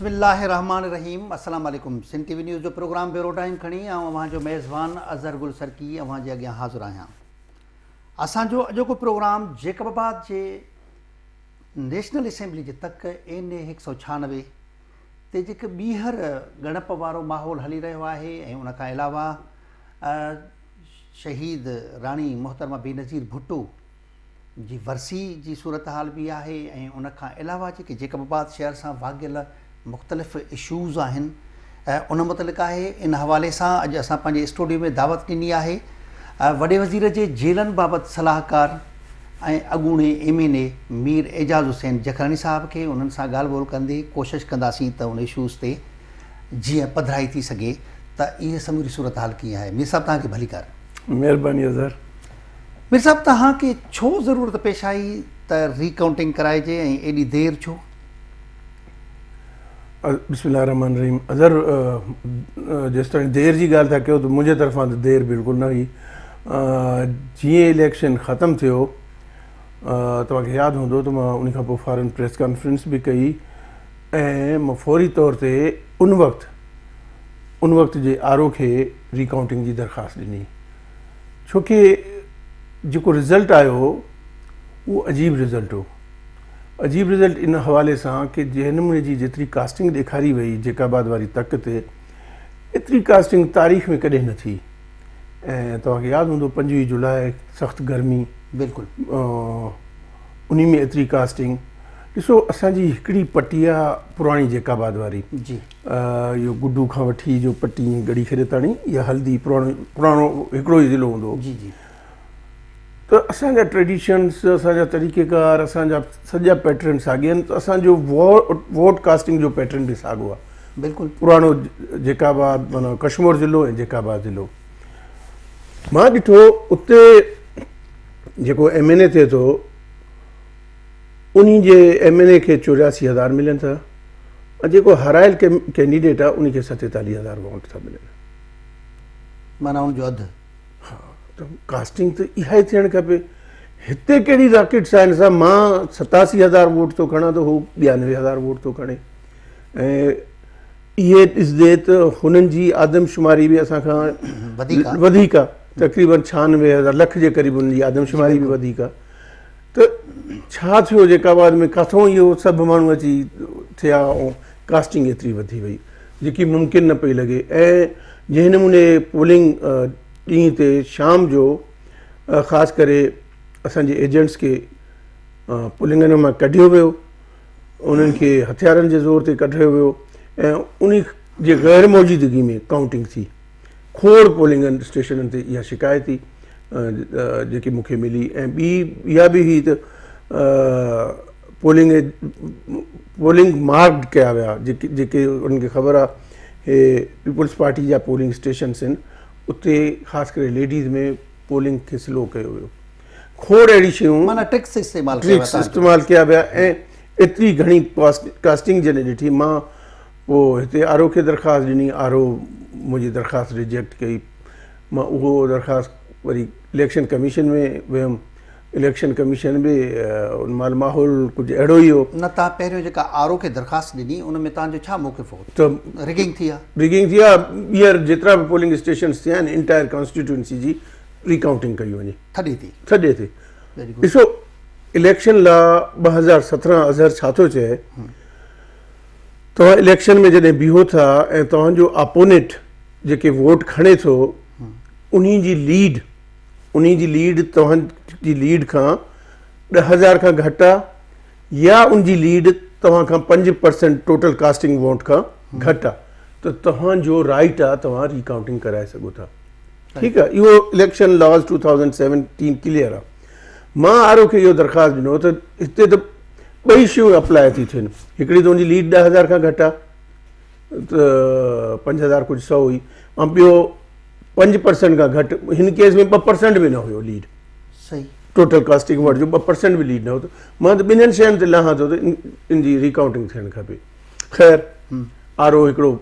बिस्मिल्लाहिर्रहमानिर्रहीम। अस्सलाम वालेकुम। सिंध टीवी न्यूज़ जो प्रोग्राम ब्यूरो टाइम खणी जो मेज़बान अज़हर गुल सरकी जे अॻियां हाज़िर आहियां। असांजो अॼोको प्रोग्राम जेकबाबाद जे नेशनल असेंबली जे तक NA 196 ते जेके ॿीहर ॻणप वारो माहौल हली रहियो आहे ऐं उन खां अलावा शहीद राणी मोहतरमा बेनज़ीर भुट्टो जी वरसी जी सूरत हाल बि आहे ऐं उन खां अलावा जेके जेकबाबाद शहर सां वाॻियल मुख़्तलिफ़ इशूज़ आहिनि उन मुतलिक़ आहे। इन हवाले सां अॼु असां पंहिंजे स्टूडियो में दावत ॾिनी आहे वॾे वज़ीर जे जेलनि बाबति सलाहकार ऐं अॻूणे MNA मीर एजाज़ हुसैन जखरानी साहिब खे। उन्हनि सां ॻाल्हि ॿोल कंदे कोशिशि कंदासीं त उन इशूज़ ते जीअं पधिराई थी सघे त इहे समूरी सूरत हाल कीअं आहे। मीर साहिबु तव्हांखे भली कर। महिरबानी अज़हर। मीर साहिबु तव्हांखे छो ज़रूरत पेश आई त रिकाउंटिंग कराइजे ऐं एॾी देरि छो? बिस्मिल्लाहिर्रहमानिर्रहीम। अज़हर जेसि ताईं देरि जी ॻाल्हि था कयो त मुंहिंजे तरफ़ां त देरि बिल्कुलु न हुई। जीअं इलेक्शन ख़तमु थियो तव्हांखे यादि हूंदो त मां उन खां पोइ फॉरन प्रेस कॉन्फ्रेंस बि कई ऐं मां फौरी तौर ते उन वक़्तु जे RO खे रिकाउंटिंग जी दरख़्वास्त ॾिनी, छोकी जेको रिज़ल्ट आयो उहो अजीब रिज़ल्ट हो। अजीब रिज़ल्ट इन हवाले सां कि जंहिं नमूने जी जेतिरी कास्टिंग ॾेखारी वई जेकाबाद वारी तक ते, एतिरी कास्टिंग तारीख़ में कॾहिं न थी। ऐं तव्हांखे यादि हूंदो 25 जुलाई सख़्तु गर्मी, बिल्कुलु उन में एतिरी कास्टिंग। ॾिसो, असांजी हिकिड़ी पटी आहे पुराणी जेकाबाद वारी जी, इहो गुड्डू खां वठी जो पटी गड़ी खेड़े ताणी, इहा हल्दी पुराणो हिकिड़ो ई ज़िलो हूंदो। जी जी। त असांजा ट्रेडिशन्स, असांजा तरीक़ेकार, असांजा सॼा पैटर्न साॻिया आहिनि। त असांजो वोट कास्टिंग जो पैटर्न बि साॻियो आहे। बिल्कुलु पुराणो जेकाबाद माना कश्मीर ज़िलो ऐं जेकाबाद ज़िलो। मां ॾिठो उते जेको MNA थिए थो उन जे MNA खे 84,000 मिलनि था ऐं जेको हारायल कैंडिडेट आहे उनखे 47,000 वोट था मिलनि, माना उनजो अधु। हा, त कास्टिंग त इहा ई थियणु खपे। हिते कहिड़ी रॉकेट साइंस आहे? मां 87,000 वोट थो खणां त हू 92,000 वोट थो खणे। ऐं इहे ॾिसंदे त हुननि जी आदमशुमारी बि असांखां वधीक आहे, तक़रीबन 96,000 लख जे क़रीब हुननि जी आदमशुमारी बि वधीक आहे। त छा थियो जेकाबाद में? किथां इहो सभु माण्हू अची थिया ऐं कास्टिंग एतिरी वधी वई जेकी मुमकिन न पई लॻे। ऐं जंहिं नमूने पोलिंग ॾींहं ते शाम जो ख़ासि करे असांजे एजेंट्स खे पोलिंगनि मां कढियो वियो, उन्हनि खे हथियारनि जे ज़ोर ते कढियो वियो ऐं उन जे ग़ैर मौजूदगी में काउंटिंग थी। खोड़ पोलिंग स्टेशननि ते इहा शिकायत थी जेकी मूंखे मिली। ऐं ॿी इहा बि हुई त पोलिंग मार्क्ड कया विया, जेके उन्हनि खे ख़बर आहे हे पीपल्स पार्टी जा पोलिंग स्टेशन्स आहिनि, उते ख़ासि करे लेडीज़ में पोलिंग खे स्लो कयो वियो। खोड़ अहिड़ी शयूं, माना ट्रिक्स इस्तेमालु कया विया। ऐं एतिरी घणी कास्टिंग जॾहिं ॾिठी, मां पोइ हिते RO खे दरख़्वास्त ॾिनी। RO मुंहिंजी दरख़्वास्त रिजेक्ट कई। मां उहो दरख़्वास्त वरी इलेक्शन कमीशन में वियुमि। इलेक्शन कमीशन बि उन महिल माहौल कुझु अहिड़ो ई हो। न, तव्हां पहिरियों जेका RO खे दरख़्वास्त ॾिनी उन में तव्हांजो छा मौक़िफ़ हो? त रिगिंग थी आहे? रिगिंग थी आहे। ॿीहर जेतिरा बि पोलिंग स्टेशन्स थिया आहिनि इंटायर कॉन्स्टिट्यूंसी जी रिकाउंटिंग कई वञे, थॾे ते। ॾिसो, इलेक्शन लाइ 2017 अज़हर छा थो चए, तव्हां इलेक्शन में जॾहिं बीहो था ऐं तव्हांजो अपोनेंट जेके वोट खणे थो उन जी लीड तव्हांजी लीड खां 10,000 खां घटि आहे या उनजी लीड तव्हां खां 5% टोटल कास्टिंग वोट खां घटि आहे, त तव्हांजो राइट आहे तव्हां रिकाउंटिंग कराए सघो था। ठीकु आहे, इहो इलेक्शन लॉज़ 2017 क्लियर आहे। मां RO खे इहो दरख़्वास्त ॾिनो त हिते त ॿई शयूं अप्लाई थी थियनि। हिकिड़ी त उनजी लीड 10,000 खां घटि आहे त 5,000 कुझु 100 हुई, ऐं ॿियो 5% खां घटि। हिन केस में 2% बि न हुयो लीड, सही टोटल कास्टिंग वोट जो 2% बि लीड न हो। त मां त ॿिन्हिनि शयुनि ते लहां थो त इन जी रिकाउंटिंग थियणु खपे। ख़ैर, RO हिकिड़ो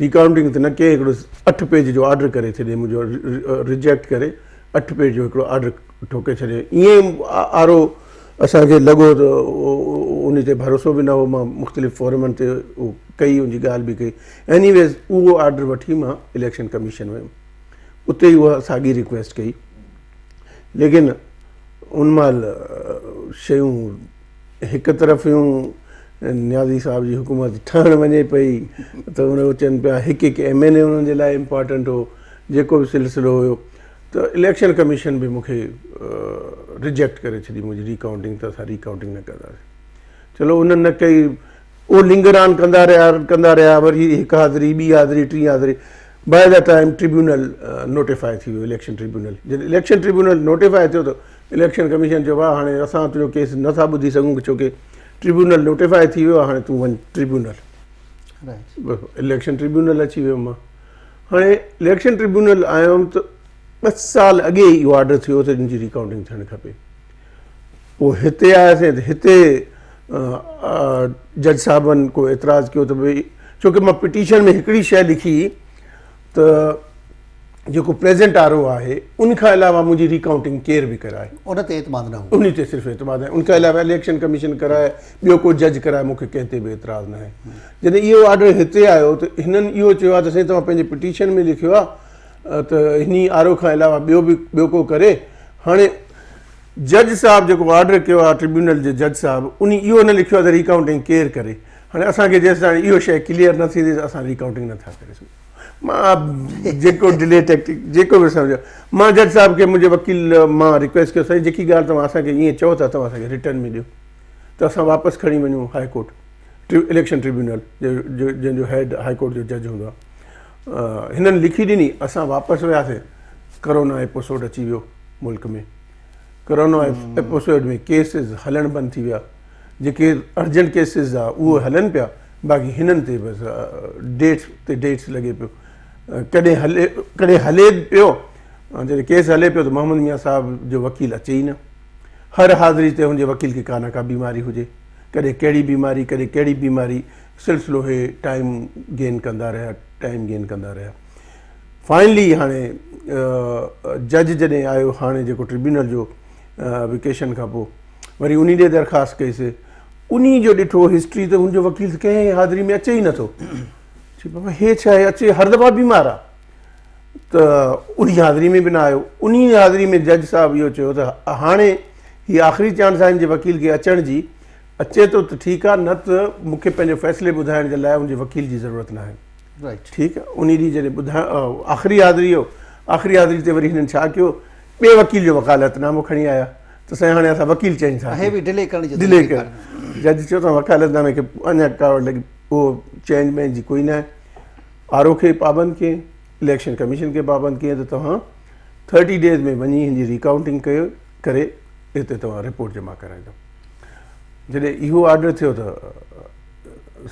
रिकाउंटिंग त न के, हिकिड़ो 8 पेज जो ऑर्डर करे छॾे, मुंहिंजो रिजेक्ट करे 8 पेज जो हिकिड़ो ऑर्डर ठोके छॾे। ईअं RO असांखे लॻो त उन ते भरोसो बि न हो। मां मुख़्तलिफ़ फोरमनि ते कई उनजी ॻाल्हि बि कई। एनीवेज़ उहो ऑर्डर वठी मां इलेक्शन कमीशन वियुमि, उते ई उहा साॻी रिक्वेस्ट कई। लेकिन उन महिल शयूं हिकु तरफ़ हुयूं, न्याज़ी साहिब जी हुकूमत ठहणु वञे पई त उन चवनि पिया हिकु हिकु MNA उन्हनि जे लाइ इम्पॉर्टेंट हो, जेको बि सिलसिलो हुयो। त इलेक्शन कमीशन बि मूंखे रिजेक्ट करे छॾी मुंहिंजी रिकाउंटिंग, त असां रिकाउंटिंग न कंदासीं। चलो उन्हनि न कई, उहो लिंगरान कंदा रहिया, वरी हिकु हाज़िरी, ॿी हाज़िरी, टी हाज़िरी। By the time tribunal notify थी वियो, इलेक्शन ट्रिब्यूनल। जॾहिं इलेक्शन ट्रिब्यूनल नोटिफाई थियो त इलेक्शन कमीशन चयो आहे हाणे असां तुंहिंजो केस नथा ॿुधी सघूं, छोकी ट्रिब्यूनल नोटिफाई थी वियो आहे, हाणे तूं वञ ट्रिब्यूनल। इलेक्शन ट्रिब्यूनल अची वियो मां। हाणे इलेक्शन ट्रिब्यूनल आयो हुउमि त 2 साल अॻे इहो ऑर्डर थियो त हिनजी रिकाउंटिंग थियणु खपे। पोइ हिते आयासीं त हिते जज साहिबनि को एतिराज़ु कयो त भई, छोकी मां पिटीशन में हिकिड़ी शइ लिखी त जेको प्रेज़ेंट RO आहे उन खां अलावा मुंहिंजी रिकाउंटिंग केर बि कराए, उन ते एतमाद न हो, उन ते सिर्फ़ु एतमाद आहे। उनखां अलावा इलेक्शन कमीशन कराए, ॿियो को जज कराए, मूंखे कंहिं ते बि एतिराज़ु न आहे। जॾहिं इहो ऑर्डर हिते आयो त हिननि इहो चयो आहे त साईं तव्हां पंहिंजे पिटीशन में लिखियो आहे त हिन RO खां अलावा ॿियो को करे। हाणे जज साहिबु जेको ऑर्डर कयो आहे ट्रिब्यूनल जे जज साहिबु, उन इहो न लिखियो आहे त रिकाउंटिंग केरु करे। हाणे असांखे जेसि ताईं इहो शइ क्लियर न थींदी त असां रिकाउंटिंग नथा करे सघूं। मां जेको डिले टैक्टिक जेको बि सम्झो, मां जज साहिब खे, मुंहिंजे वकील, मां रिक्वेस्ट कयो साईं जेकी ॻाल्हि तव्हां असांखे ईअं चओ था तव्हां असांखे रिटर्न में ॾियो त असां वापसि खणी वञूं हाई कोर्ट इलेक्शन ट्रिब्यूनल जंहिंजो हेड हाई कोर्ट जो जज हूंदो आहे। हिननि लिखी ॾिनी, असां वापसि वियासीं। करोना एपिसोड अची वियो मुल्क में। करोना एपिसोड में केसिस हलणु बंदि थी विया। जेके अर्जेंट केसिस आहे उहे हलनि पिया, बाक़ी हिननि ते बसि डेट्स लॻे पियो। कॾहिं हले पियो, जॾहिं केस हले पियो त मोहम्मद मियां साहिब जो वकील अचे ई न। हर हाज़िरी ते हुनजे वकील खे का न का बीमारी हुजे, कॾहिं कहिड़ी बीमारी, सिलसिलो हे टाइम गेन कंदा रहिया। फाइनली हाणे जज जॾहिं आयो, हाणे जेको ट्रिब्यूनल जो वेकेशन खां पोइ वरी उन ॾे दरख़्वास्त कईसीं। उन जो ॾिठो हिस्ट्री त हुनजो वकील कंहिं हाज़िरी में अचे ई नथो। बाबा हे छा आहे, अचे हर दफ़ा बीमार आहे त उन हाज़िरी में बि न आयो। उन हाज़िरी में जज साहिबु इहो चयो त हाणे हीअ आख़िरी चांस आहे हिन जे वकील खे अचण जी। अचे थो त ठीकु आहे, न त मूंखे पंहिंजो फ़ैसिले ॿुधाइण जे लाइ उनजे वकील जी ज़रूरत न आहे। ठीकु आहे, उन ॾींहुं जॾहिं आख़िरी हाज़िरी ते वरी हिननि छा कयो, ॿिए वकील जो वकालतनामो खणी आया त साईं हाणे असां वकील चेंज था डिले कर। जज चयो त वकालतनामे खे अञा कावड़ लॻी, उहो चेंज में जी कोई न आहे। RO खे पाबंद कयईं, इलेक्शन कमीशन खे पाबंद कयईं त तव्हां 30 डेज़ में वञी हिनजी रिकाउंटिंग कयो करे हिते तव्हां रिपोर्ट जमा कराईंदो। जॾहिं इहो ऑर्डर थियो त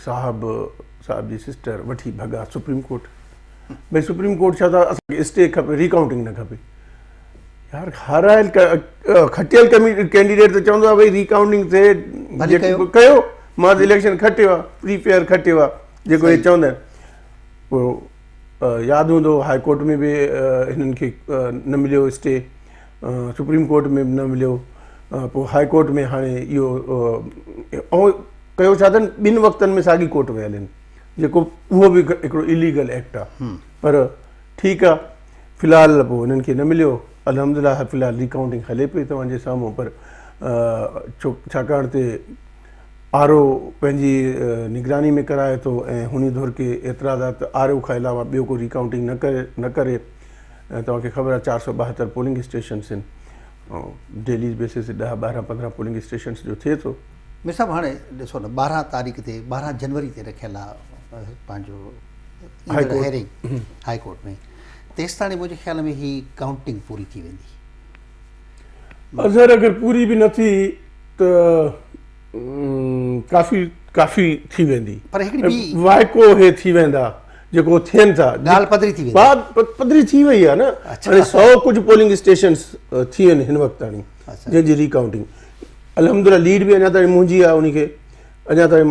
साहिब जी सिस्टर वठी भॻा सुप्रीम कोर्ट। भई सुप्रीम कोर्ट छा था, असांखे स्टे खपे, रिकाउंटिंग न खपे। यार हारायल खटियल कैंडिडेट त चवंदो आहे भई रिकाउंटिंग थिए, कयो, मां त इलेक्शन खटियो आहे, फ्री फेयर खटियो आहे, जेको हे चवंदा आहिनि। पोइ यादि हूंदो हाई कोर्ट में बि हिननि खे न मिलियो स्टे, सुप्रीम कोर्ट में बि न मिलियो। पोइ हाई कोर्ट में हाणे इहो ऐं कयो छा अथनि, 2 वक़्तनि में साॻी कोर्ट वियल आहिनि, जेको उहो बि हिकिड़ो इलीगल एक्ट आहे। पर ठीकु आहे, फ़िलहालु पोइ हिननि खे न मिलियो। अल्हम्दुलिल्लाह फ़िलहालु रिकाउंटिंग हले पई तव्हांजे साम्हूं। पर छाकाणि त RO पंहिंजी निगरानी में कराए थो ऐं हुन धुर के एतिराज़ात RO खां अलावा ॿियो को रिकाउंटिंग न करे। तव्हांखे ख़बर आहे 472 पोलिंग स्टेशन्स आहिनि ऐं डेली बेसिस ते 10, 12, 15 पोलिंग स्टेशन्स जो थिए थो। मिर साहिबु हाणे ॾिसो न, 12 तारीख़ ते 12 जनवरी ते रखियलु आहे पंहिंजो हेयरिंग हाई कोर्ट में। तेसि ताईं मुंहिंजे ख़्याल में ही काउंटिंग पूरी थी वेंदी। अगरि पूरी बि न थी त काफ़ी थी वेंदी, पर हिकिड़ी वाइको हे थी वेंदा जेको थियनि था, ॻाल्हि पधरी थी वेंदी। पधरी थी वई आहे न। हाणे 100 कुझु पोलिंग स्टेशन्स थी आहिनि हिन वक़्तु ताईं जंहिंजी रिकाउंटिंग। अल्हम्दुलिल्लाह लीड बि अञा ताईं मुंहिंजी आहे, उनखे अञा ताईं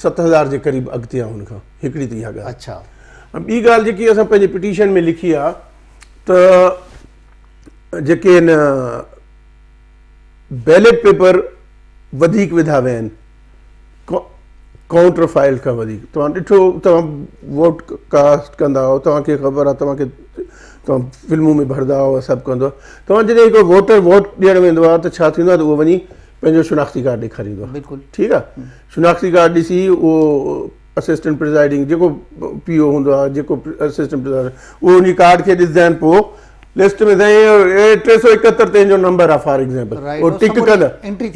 7000 जे क़रीब अॻिते आहे हुनखां। हिकिड़ी त इहा ॻाल्हि। अच्छा, ॿी ॻाल्हि जेकी असां पंहिंजे पिटीशन में लिखी आहे त जेके बैलेट पेपर वधीक विधा विया आहिनि काउंटर फाइल खां वधीक तव्हां ॾिठो तव्हां वोट कास्ट कंदा हो तव्हांखे ख़बर आहे तव्हां फिल्मूं में भरदा हुआ सभु कंदो तव्हां जॾहिं हिकु वोटर वोट ॾियणु वेंदो आहे त छा थींदो आहे त उहो वञी पंहिंजो शिनाख़्ती कार्ड ॾेखारींदो आहे बिल्कुलु ठीकु आहे शिनाख़्ती कार्ड ॾिसी उहो असिस्टेंट प्रिज़ाइडिंग जेको PO हूंदो आहे जेको असिस्टेंट प्रिज़ाइडिंग उहो उन कार्ड खे ॾिसंदा आहिनि पोइ लिस्ट में साईं 371 ते जो नंबर आहे फॉर एग्ज़ाम्पल उहो टिक कंदा एंट्री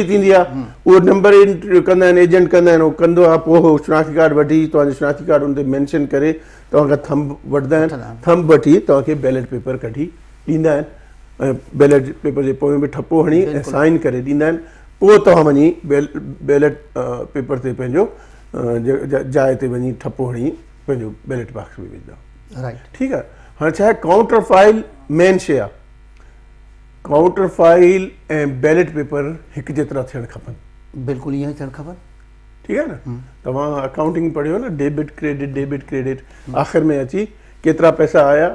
थींदी आहे उहो नंबर एंट्री कंदा आहिनि एजेंट कंदा आहिनि उहो कंदो आहे पोइ उहो शिनाख़्ती कार्ड वठी तव्हांजो शिनाख़्ती कार्ड उन ते मेंशन करे तव्हांखां थंब वठंदा आहिनि थंब वठी तव्हांखे बैलेट पेपर कढी ॾींदा आहिनि ऐं बैलेट पेपर जे पोइ में ठपो हणी ऐं साइन करे ॾींदा आहिनि पोइ तव्हां वञी बैलेट पेपर ते पंहिंजो जाइ ते वञी ठपो हणी पंहिंजो बैलेट बॉक्स में विझंदा राइट ठीकु आहे हाणे छा आहे काउंटर फाइल मेन शइ आहे काउंटर फाइल ऐं बैलेट पेपर हिकु जेतिरा थियणु खपनि बिल्कुलु ईअं ई थियणु खपनि ठीकु आहे न तव्हां अकाउंटिंग पढ़ियो न डेबिट क्रेडिट आख़िर में अची केतिरा पैसा आया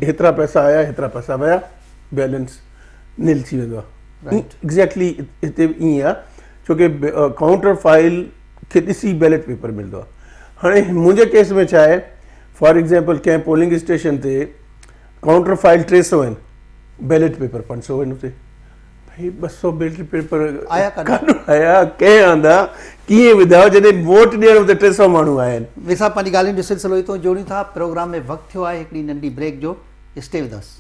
हेतिरा पैसा आया हेतिरा पैसा विया बैलेंस निल थी वेंदो आहे एग्ज़ैक्टली हिते ईअं आहे छोकी काउंटर फाइल खे ॾिसी बैलेट पेपर मिलंदो आहे हाणे मुंहिंजे केस में छा आहे फॉर एग्ज़ाम्पल कंहिं पोलिंग स्टेशन ते काउंटर फाइल 300 आहिनि बैलेट पेपर 500 आहिनि हुते भाई 200 बैलेट पेपर आया आया कंहिं आंदा कीअं विधा जॾहिं वोट ॾियण ते 300 माण्हू आया आहिनि वैसा पंहिंजी ॻाल्हियुनि जो सिलसिलो हितो जोड़ियूं था प्रोग्राम में वक़्तु थियो आहे हिकिड़ी नंढी ब्रेक जो stay with us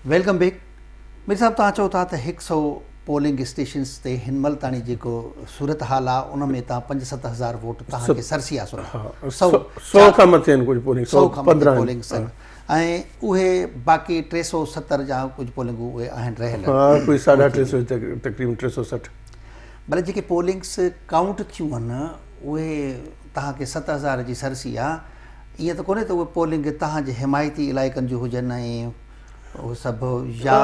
welcome back Mir साहब तव्हां चओ था त 100 पोलिंग स्टेशन्स ते हिन महिल ताणी जेको सूरत हाल आहे उन में तव्हां 5-7 हज़ार वोट तव्हांखे सरसी आहे 100 खां मथे आहिनि कुझु पोलिंग 115 पोलिंग ऐं उहे बाक़ी 370 जा कुझु पोलिंगूं उहे आहिनि रहियल कोई 350 तक़रीबन 360 भले जेके पोलिंग्स काउंट थियूं आहिनि उहे तव्हांखे 7000 जी सरसी आहे ईअं त कोन्हे त उहे पोलिंग तव्हांजे हिमायती इलाइक़नि जूं हुजनि ऐं उहो सभु या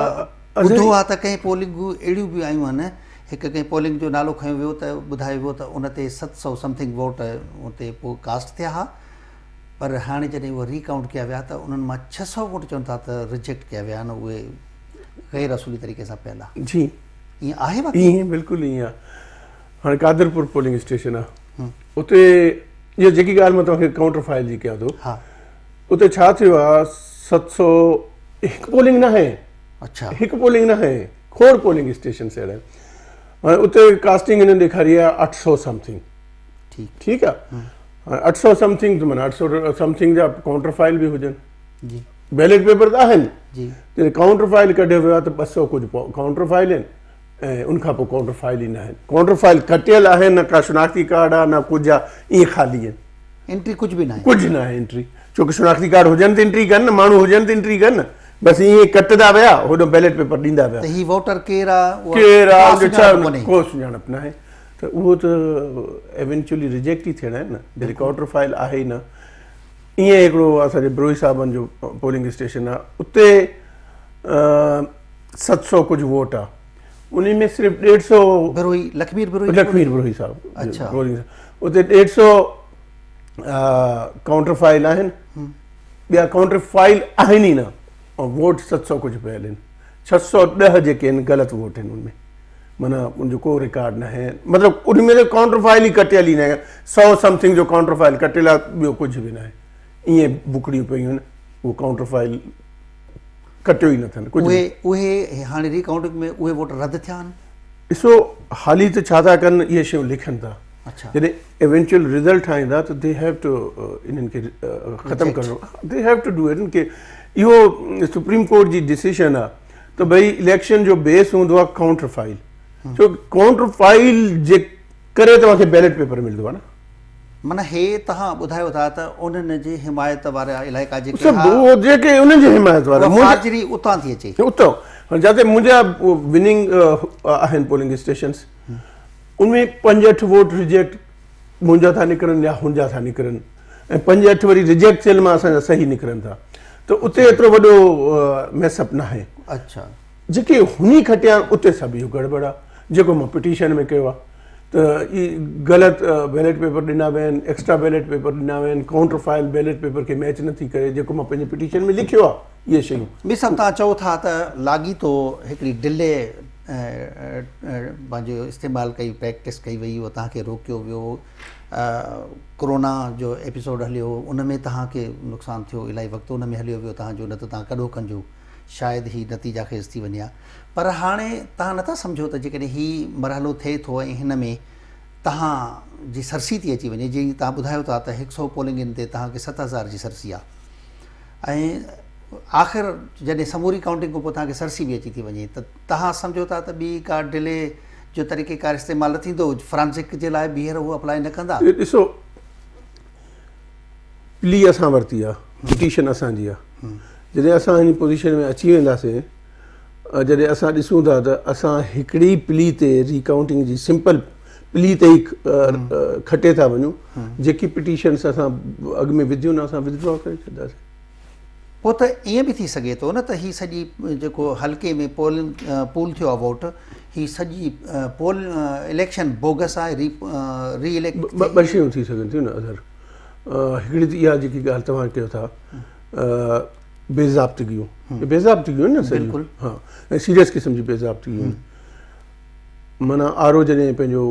ॿुधो आहे त कंहिं पोलिंगूं अहिड़ियूं बि आयूं आहिनि हिकु कंहिं पोलिंग जो नालो खयो वियो त ॿुधायो वियो त उन ते 700 समथिंग वोट उते पोइ कास्ट थिया हुआ पर हाणे जॾहिं उहे रिकाउंट कया विया त उन्हनि मां 600 वोट चवनि था त रिजेक्ट कया विया आहिनि उहे गैर असूली तरीक़े सां पियल आहे जी ईअं आहे ईअं बिल्कुलु ईअं आहे हाणे कादरपुर पोलिंग स्टेशन आहे उते इहा जेकी ॻाल्हि मां तव्हांखे काउंटर फाइल जी कयां थो हा उते छा थियो आहे 700 हिकु पोलिंग न आहे अच्छा हिकु पोलिंग न आहे खोड़ पोलिंग स्टेशन अहिड़ा आहिनि हाणे उते कास्टिंग हिननि ॾेखारी आहे 800 समथिंग ठीकु आहे हाणे 800 समथिंग त माना 800 समथिंग जा काउंटर फाइल बि हुजनि जी बैलेट पेपर त आहिनि जी जॾहिं काउंटर फाइल कढियो वियो आहे त 200 कुझु काउंटर फाइल आहिनि ऐं उनखां पोइ काउंटर फाइल ई न आहिनि काउंटर फाइल कटियल आहे न का शिनाख़्ती कार्ड आहे न कुझु आहे ईअं ख़ाली आहिनि एंट्री कुझु बि न आहे कुझु न आहे एंट्री छोकी शिनाख़्ती कार्ड हुजनि त एंट्री कनि न माण्हू हुजनि त एंट्री कनि न बसि ईअं कटंदा विया होॾो बैलेट पेपर ॾींदा विया त ही वोटर केरु आहे को सुञाणप न आहे त उहो त एवेंचुअली रिजेक्ट ई थियणा आहिनि न जॾहिं काउंटर फाइल आहे ई न ईअं हिकिड़ो असांजे ब्रोई साहिबनि जो पोलिंग स्टेशन आहे उते 700 कुझु वोट आहे उन में सिर्फ़ु 150 लखमीर ब्रोई साहिबु उते 150 काउंटर फाइल आहिनि ॿिया काउंटर फाइल आहिनि ई न ऐं वोट 700 कुझु पियल आहिनि 610 जेके आहिनि ग़लति वोट आहिनि उनमें माना उनजो को रिकॉर्ड न आहे मतिलबु उनमें त काउंटर फाइल ई कटियल ई न आहे 100 समथिंग जो काउंटर फाइल कटियल आहे ॿियो कुझु बि न आहे ईअं बुकड़ियूं पियूं आहिनि उहो काउंटर फाइल कटियो ई न अथनि कुझु उहे हाणे रिकाउंटिंग में उहे वोट रद्द थिया आहिनि ॾिसो हाली त छा था कनि इहे शयूं लिखनि था अच्छा जॾहिं एवेंचुअल रिज़ल्ट ठाहींदा त दे हैव टू इन्हनि खे ख़तमु करिणो they have to do it की इहो सुप्रीम कोर्ट जी डिसीशन आहे त भई इलेक्शन जो बेस हूंदो आहे काउंटर फाइल छो काउंटर फाइल जे करे तव्हांखे बैलेट पेपर मिलंदो आहे न माना हे तव्हां ॿुधायो था त उन्हनि जे हिमायत वारा इलाइक़ा जेके उन्हनि जे हिमायत वारा उतां थी अचे उतां जिते मुंहिंजा विनिंग आहिनि पोलिंग स्टेशन्स उनमें 5-8 वोट रिजेक्ट मुंहिंजा था निकिरनि या हुनजा था निकिरनि ऐं 5-8 वरी रिजेक्ट थियल मां असांजा सही निकिरनि था त उते एतिरो वॾो मैसअप न आहे अच्छा जेके हुनी खटिया उते सभु इहो गड़बड़ आहे जेको मां पिटीशन में कयो आहे त ई ग़लति बैलेट पेपर ॾिना विया आहिनि एक्स्ट्रा बैलेट पेपर ॾिना विया आहिनि काउंटर फाइल बैलेट पेपर खे मैच नथी करे जेको मां पंहिंजे पिटीशन में लिखियो आहे इहे शयूं ॿी सभु तव्हां चओ था त लाॻीतो हिकिड़ी डिले पंहिंजो इस्तेमालु कई प्रैक्टिस कई वई उहो तव्हांखे रोकियो वियो कोरोना जो एपिसोड हलियो उन में तव्हांखे नुक़सानु थियो इलाही वक़्तु उन में हलियो वियो तव्हांजो न त तव्हां कॾो कंजो शायदि ही नतीजा ख़ेज़ थी वञे पर हाणे तव्हां नथा सम्झो त जेकॾहिं हीउ मरहलो थिए थो ऐं हिन में तव्हांजी सरसी थी अची वञे जीअं तव्हां ॿुधायो था त 100 पोलिंगनि ते तव्हांखे 7000 जी सरसी आहे ऐं आख़िर जॾहिं समूरी काउंटिंग खां पोइ तव्हांखे सरसी बि अची थी वञे त तव्हां सम्झो था त ॿी का डिले जो तरीक़ेकार इस्तेमालु न थींदो फ्रांसिक जे लाइ ॿीहर उहो अप्लाई न कंदा ॾिसो प्ली असां वरिती आहे पिटीशन असांजी आहे जॾहिं असां हिन पोज़ीशन में अची वेंदासीं जॾहिं असां ॾिसूं था त असां हिकिड़ी प्ली ते रिकाउंटिंग जी सिंपल प्ली ते ई खटे था वञूं जेकी पिटीशन्स असां अॻु में विधियूं न असां विदड्रॉ करे छॾींदासीं पोइ त ईअं बि थी सघे थो न त हीअ सॼी जेको हल्के में पूल थियो आहे वोट हीअ सॼी पोल इलेक्शन बोगस आहे री इलेक्ट ॿ शयूं थी सघनि थियूं न अगरि हिकिड़ी त इहा जेकी ॻाल्हि तव्हां कयो था बेज़ाब्तगियूं बेज़ाब्तगियूं न बिल्कुलु हा ऐं सीरियस क़िस्म जी बेज़ाब्तगियूं माना आर ओ जॾहिं पंहिंजो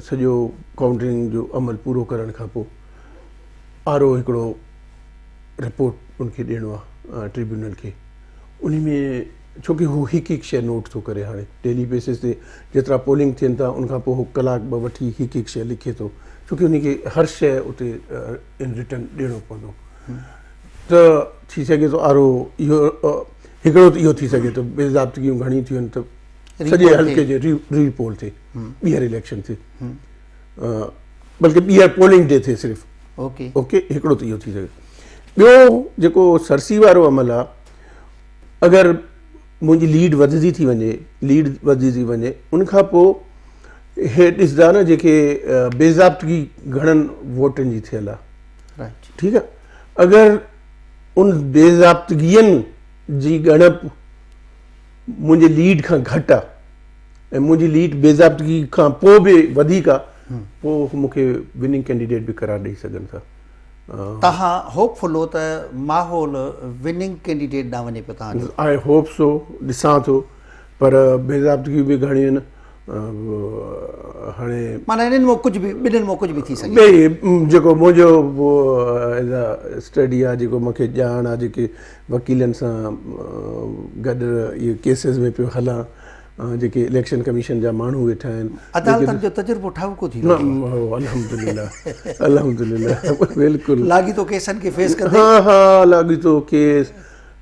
सॼो काउंटिंग जो अमल पूरो करण खां पोइ आर ओ हिकिड़ो रिपोर्ट उनखे ॾियणो आहे ट्रिब्यूनल खे उन में छोकी हू हिकु हिकु शइ नोट थो करे हाणे डेली बेसिस ते जेतिरा पोलिंग थियनि था उनखां पोइ हू कलाक ॿ वठी हिकु हिकु शइ लिखे थो छोकी उनखे हर शइ उते इन रिटर्न ॾियणो पवंदो त थी सघे थो आरो इहो हिकिड़ो त इहो थी सघे थो बेज़ाब्तगियूं घणी थियूं आहिनि त सॼे हल्के जे रीपोल थिए ॿीहर इलेक्शन थिए बल्कि ॿीहर पोलिंग डे थिए सिर्फ़ु ओके हिकिड़ो त इहो थी सघे ॿियो जेको सरसी वारो अमल आहे अगरि मुंहिंजी लीड वधंदी थी वञे उनखां पोइ हे ॾिसंदा न जेके बेज़ाब्तगी घणनि वोटनि जी थियल आहे ठीकु आहे अगरि उन बेज़ाब्तगियुनि जी ॻणप मुंहिंजी लीड खां घटि आहे ऐं मुंहिंजी लीड बेज़ाब्तगी खां पोइ बि वधीक आहे पोइ मूंखे विनिंग कैंडिडेट बि करार ॾेई सघनि था तव्हां होपफुल हो त माहौल विनिंग कैंडिडेट ॾांहुं वञे पियो तव्हांजो आई होप सो ॾिसां थो पर बेज़ाब्तगियूं बि घणियूं आहिनि हाणे माना इन्हनि मां कुझु बि ॿिन्हिनि मां कुझु बि थी सघे जेको मुंहिंजो एज़ अ स्टडी आहे जेको मूंखे ॼाण आहे जेके वकीलनि सां गॾु इहे केसिस में पियो हलां जेके इलेक्शन कमीशन जा माण्हू वेठा आहिनि अदालतनि जो तजुर्बो ठाउको थी अल्हम्दुलिल्लाह बिल्कुलु लाॻीतो केसनि खे फेस कंदे हा लाॻीतो केस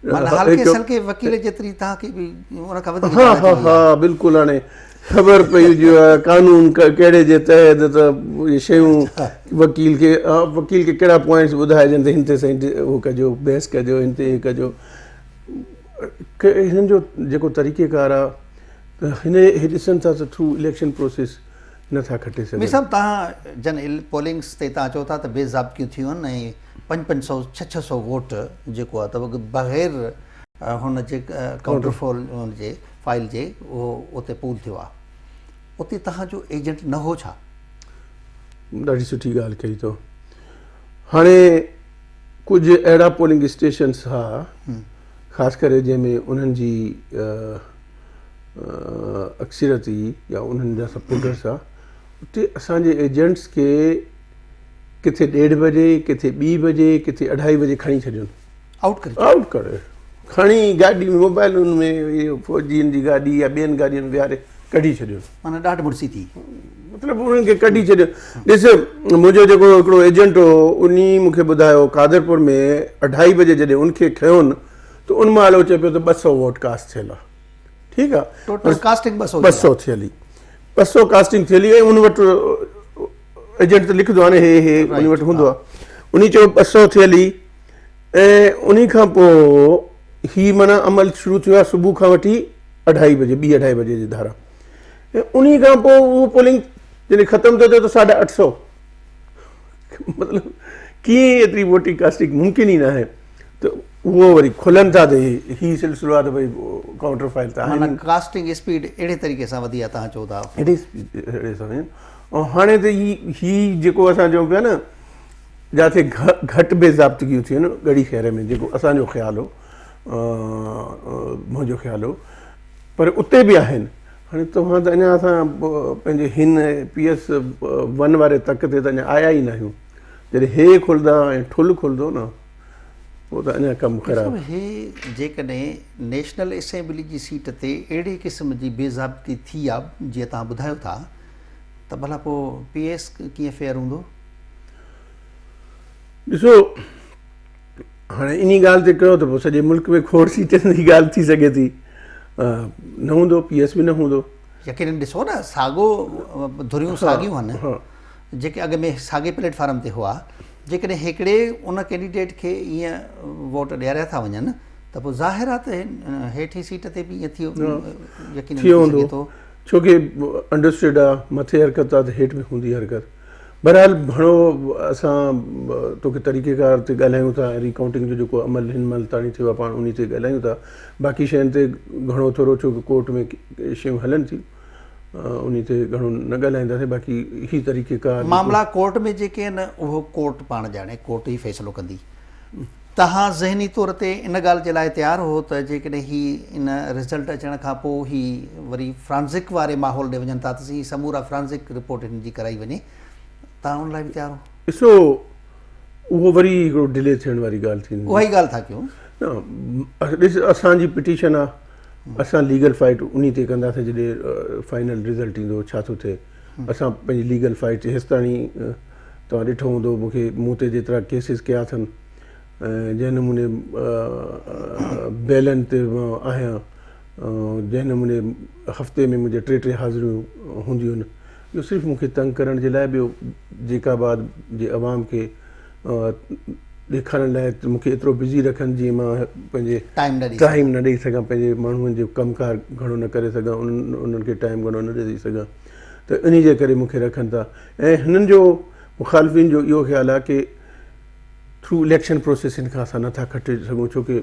वकील जेतिरी तव्हांखे बि उन खां वधीक हा बिल्कुलु हाणे ख़बर पई हुजे कानून कहिड़े जे तहत त इहे शयूं वकील खे कहिड़ा पॉइंट्स ॿुधाइजनि त हिन ते साईं उहो कजो बहस कजो हिन ते कजो हिननि जो जेको तरीक़ेकार आहे त हिन हे ॾिसनि था त थ्रू इलेक्शन प्रोसेस नथा खटे सघनि सभु तव्हां जन पोलिंग्स ते तव्हां चओ था त बेज़ाब्तियूं थियूं आहिनि ऐं 500 600 वोट जेको आहे त बग़ैर हुन जे काउंटर फाइल जे उहो उते पूल थियो आहे उते तव्हांजो एजेंट न हो छा ॾाढी सुठी ॻाल्हि कई अथव हाणे कुझु अहिड़ा पोलिंग स्टेशन्स हा ख़ासि करे जंहिंमें उन्हनि जी अक्सरियत या उन्हनि जा सपोर्टर्स आहे उते असांजे एजेंट्स खे किथे 1:30 बजे किथे 2 बजे किथे 2:30 बजे खणी छॾियुनि आउट करे खणी गाॾी में मोबाइलुनि में इहो फ़ौजियुनि जी गाॾी या ॿियनि गाॾियुनि विहारे कढी छॾियो माना ॾाढी मुड़सी थी मतिलबु उन्हनि खे कढी छॾियो ॾिस मुंहिंजो जेको हिकिड़ो एजेंट हो उन मूंखे ॿुधायो कादरपुर में 2:30 बजे जॾहिं उनखे खयोनि त उन महिल उहो चए पियो त 200 वोट कास्ट थियल आहे ठीकु आहे टोटल कास्टिंग 200 थियली 200 कास्टिंग थियली ऐं उन वटि एजेंट त लिखंदो आहे न हे उन वटि हूंदो आहे उन चयो 200 थियली ऐं उन खां पोइ ही माना अमल शुरू थियो आहे सुबुह खां वठी 2:30 बजे 2:30 बजे जी धारा ऐं उन खां पोइ उहो पोलिंग जॾहिं ख़तमु थियो त 850 मतिलबु कीअं एतिरी वोटिंग कास्टिंग मुमकिन ई न आहे त उहो वरी खुलनि था त ही सिलसिलो आहे त भई काउंटर फाइल त माना कास्टिंग स्पीड अहिड़े तरीक़े सां वधी आहे तव्हां चओ था अहिड़े सां ऐं हाणे त ही जेको असां चऊं पिया न जिथे घटि बेज़ाब्तगियूं थियूं आहिनि ॻड़ी शहर में जेको असांजो ख़्यालु हो मुंहिंजो ख़्यालु हो पर उते बि आहिनि हाणे तव्हां त अञा असां पंहिंजे हिन PS1 वारे तक ते त अञा आया ई न आहियूं जॾहिं हे खुलंदा ऐं ठुल खुलंदो न पोइ त अञा कमु ख़राबु हे जेकॾहिं नेशनल असेंबली जी सीट ते अहिड़े क़िस्म जी बेज़ाब्ती थी आहे जीअं तव्हां ॿुधायो था त भला पोइ PS कीअं फेयर हूंदो ॾिसो हाणे इन ॻाल्हि ते कयो त पोइ सॼे मुल्क में खोड़ सीटनि जी ॻाल्हि थी सघे थी न हूंदो PS बि न हूंदो यकीन ॾिसो न साॻियो धुरियूं साॻियूं आहिनि जेके अॻ में साॻे प्लेटफॉर्म ते हुआ जेकॾहिं हिकिड़े उन कैंडिडेट खे ईअं वोट ॾियारिया था वञनि त पोइ ज़ाहिर आहे त हेठि सीट ते बि ईअं थियो हूंदो छोकी अंडरस्टूड आहे मथे हरकत आहे त हेठि बि हूंदी हरकत बहरहाल घणो असां तोखे तरीक़ेकार ते ॻाल्हायूं था रिकाउंटिंग जो जेको अमल हिन महिल ताणी थियो आहे पाण उन ते ॻाल्हायूं था बाक़ी शयुनि ते घणो थोरो छोकी कोर्ट में शयूं हलनि थियूं उन ते घणो न ॻाल्हाईंदासीं बाक़ी ही तरीक़ेकार मामला कोर्ट में जेके आहिनि उहो कोर्ट पाण ॼाणे कोर्ट ई फ़ैसिलो कंदी तव्हां ज़हनी तौर ते इन ॻाल्हि जे लाइ तयारु हो त जेकॾहिं ही इन रिज़ल्ट अचण खां पोइ ही वरी फ्रांसिक वारे माहौल ॾे वञनि था त ही समूरा फ्रांसिक रिपोर्ट हिन जी कराई वञे तव्हां उन लाइ बि तयारु हो ॾिसो उहो वरी हिकिड़ो डिले थियण वारी ॻाल्हि थींदी उहा ई ॻाल्हि था कयूं न ॾिस असांजी पिटीशन आहे असां लीगल फाइट उन ते कंदासीं जॾहिं फाइनल रिज़ल्ट ईंदो छा थो थिए असां पंहिंजी लीगल फाइट हेसि ताणी तव्हां ॾिठो हूंदो मूंखे मूं ते जेतिरा केसिस कया अथनि जंहिं नमूने बेलनि ते मां आहियां जंहिं नमूने हफ़्ते में मुंहिंजे 3 हाज़िरियूं हूंदियूं आहिनि इहो सिर्फ़ु मूंखे तंग करण जे लाइ ॿियो जेकाबाद जे अवाम खे ॾेखारण लाइ मूंखे एतिरो बिज़ी रखनि जीअं मां पंहिंजे टाइम न ॾेई सघां पंहिंजे माण्हुनि जो कमकार घणो न करे सघां उन्हनि खे टाइम घणो न ॾेई सघां त इन जे करे मूंखे रखनि था ऐं हिननि जो मुखालफ़िन जो इहो ख़्यालु आहे की थ्रू इलेक्शन प्रोसेस हिन खां असां नथा खटे सघूं छोकी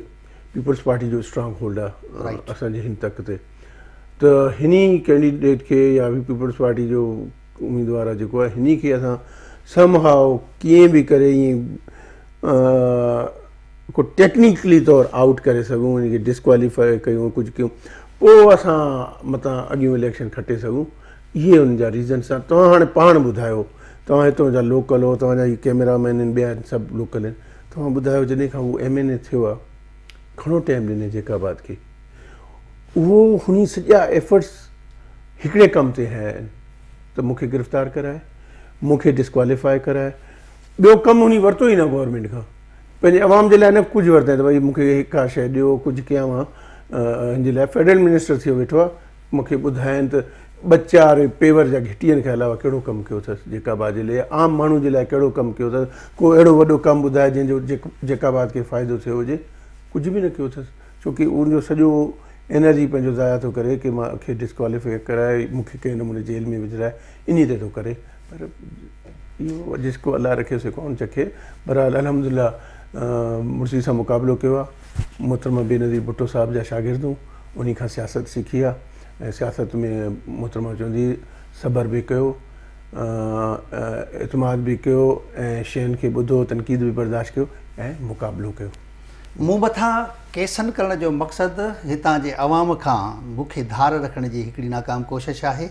पीपल्स पार्टी जो स्ट्रॉन्ग होल्ड आहे असांजे हिन तक ते त हिन कैंडिडेट खे या पीपल्स पार्टी जो उम्मीदवार आहे जेको आहे हिन खे असां समहाउ कीअं बि करे ईअं को टेक्निकली तौरु आउट करे सघूं हिनखे डिस्क्वालीफाई कयूं कुझु कयूं पोइ असां मथां अॻियूं इलेक्शन खटे सघूं इहे उन जा रीज़न्स आहे तव्हां हाणे पाण ॿुधायो तव्हां हितां जा लोकल हो तव्हांजा ही कैमरामैन आहिनि ॿिया आहिनि सभु लोकल आहिनि तव्हां ॿुधायो जॾहिं खां उहो MNA थियो आहे घणो टाइम ॾिने जेकाबाद खे उहो हुन सॼा एफर्ट्स हिकिड़े कम ते आहिनि त मूंखे गिरफ़्तार कराए मूंखे डिस्क्वालीफाई कराए ॿियो कमु हुन वरितो ई न गवर्नमेंट खां पंहिंजे अवाम जे लाइ न कुझु वरिताईं त भई मूंखे का शइ ॾियो कुझु कयां मां हिन जे लाइ फेडरल मिनिस्टर थियो वेठो आहे मूंखे ॿुधाइनि त 2-4 पेवर जा घिटियनि खे अलावा कहिड़ो कमु कयो अथसि जेकाबाद जे लाइ आम माण्हू जे लाइ कहिड़ो कमु कयो अथसि को अहिड़ो वॾो कमु ॿुधाए जंहिंजो जेकाबाद खे फ़ाइदो थियो हुजे कुझु बि न कयो अथसि छोकी उनजो सॼो एनर्जी पंहिंजो ज़ाया थो करे की मूंखे डिस्क्वालीफाई कराए मूंखे कंहिं नमूने जेल में विझाए इन ते थो करे पर इहो जिसको अलाह रखे से कौन चखे बहरहाल अल्हम्दुलिल्लाह मुर्सी सां मुक़ाबिलो कयो आहे मोहतरमा बेनज़ीर भुट्टो साहिब जा शागिर्दूं उन खां सियासत सिखी आहे ऐं सियासत में मोहतरमा चवंदी सबर बि कयो एतमाद बि कयो ऐं शयुनि खे ॿुधो तनक़ीद बि बर्दाश्त कयो ऐं मुक़ाबिलो कयो मूं मथां केसनि करण जो मक़सदु हितां जे अवाम खां मूंखे धार रखण जी हिकिड़ी नाकाम कोशिशि आहे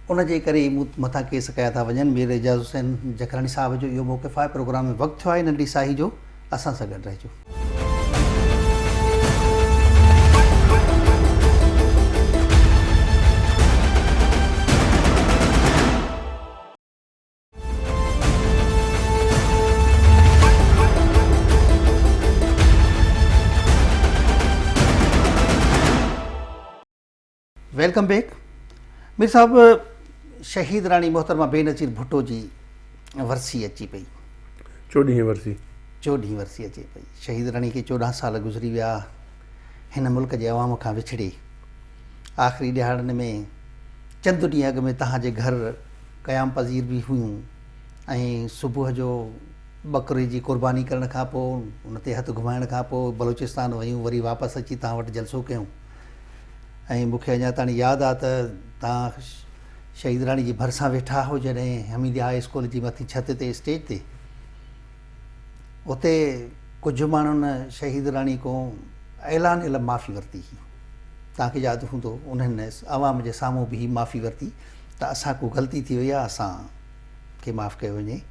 उन जे करे मूं मथां केस कया था वञनि मीर एजाज़ हुसैन जखरानी साहिब जो इहो मौक़िफ़ आहे प्रोग्राम में वक़्तु थियो आहे नंढी साही जो असां सां गॾु रहिजो वेलकम बैक मीर साहब शहीद रानी मोहतरमा बेनज़ीर भुट्टो जी वरसी अची पई 14वीं वरसी अचे पई शहीद रानी खे 14 साल गुज़री विया हिन मुल्क जे अवाम खां विछड़े आख़िरी ॾियारनि में चंद ॾींहं अॻु में तव्हांजे घर क़याम पज़ीर बि हुयूं ऐं सुबुह जो बकरे जी क़ुर्बानी करण खां पोइ उन ते हथु घुमाइण खां पोइ बलूचिस्तान वयूं, वरी वापसि अची तव्हां वटि जलसो कयूं। ऐं मूंखे अञा ताईं यादि आहे त तव्हां शहीद राणी जी भरिसां वेठा हो जॾहिं हमीदिया हाई स्कूल जी मथी छित ते स्टेज ते, उते कुझु माण्हुनि शहीद राणी खां ऐलान माफ़ी वरिती हुई। तव्हांखे यादि हूंदो उन्हनि आवाम जे साम्हूं बि माफ़ी वरिती त असां को ग़लती थी वई आहे, असांखे माफ़ु कयो वञे।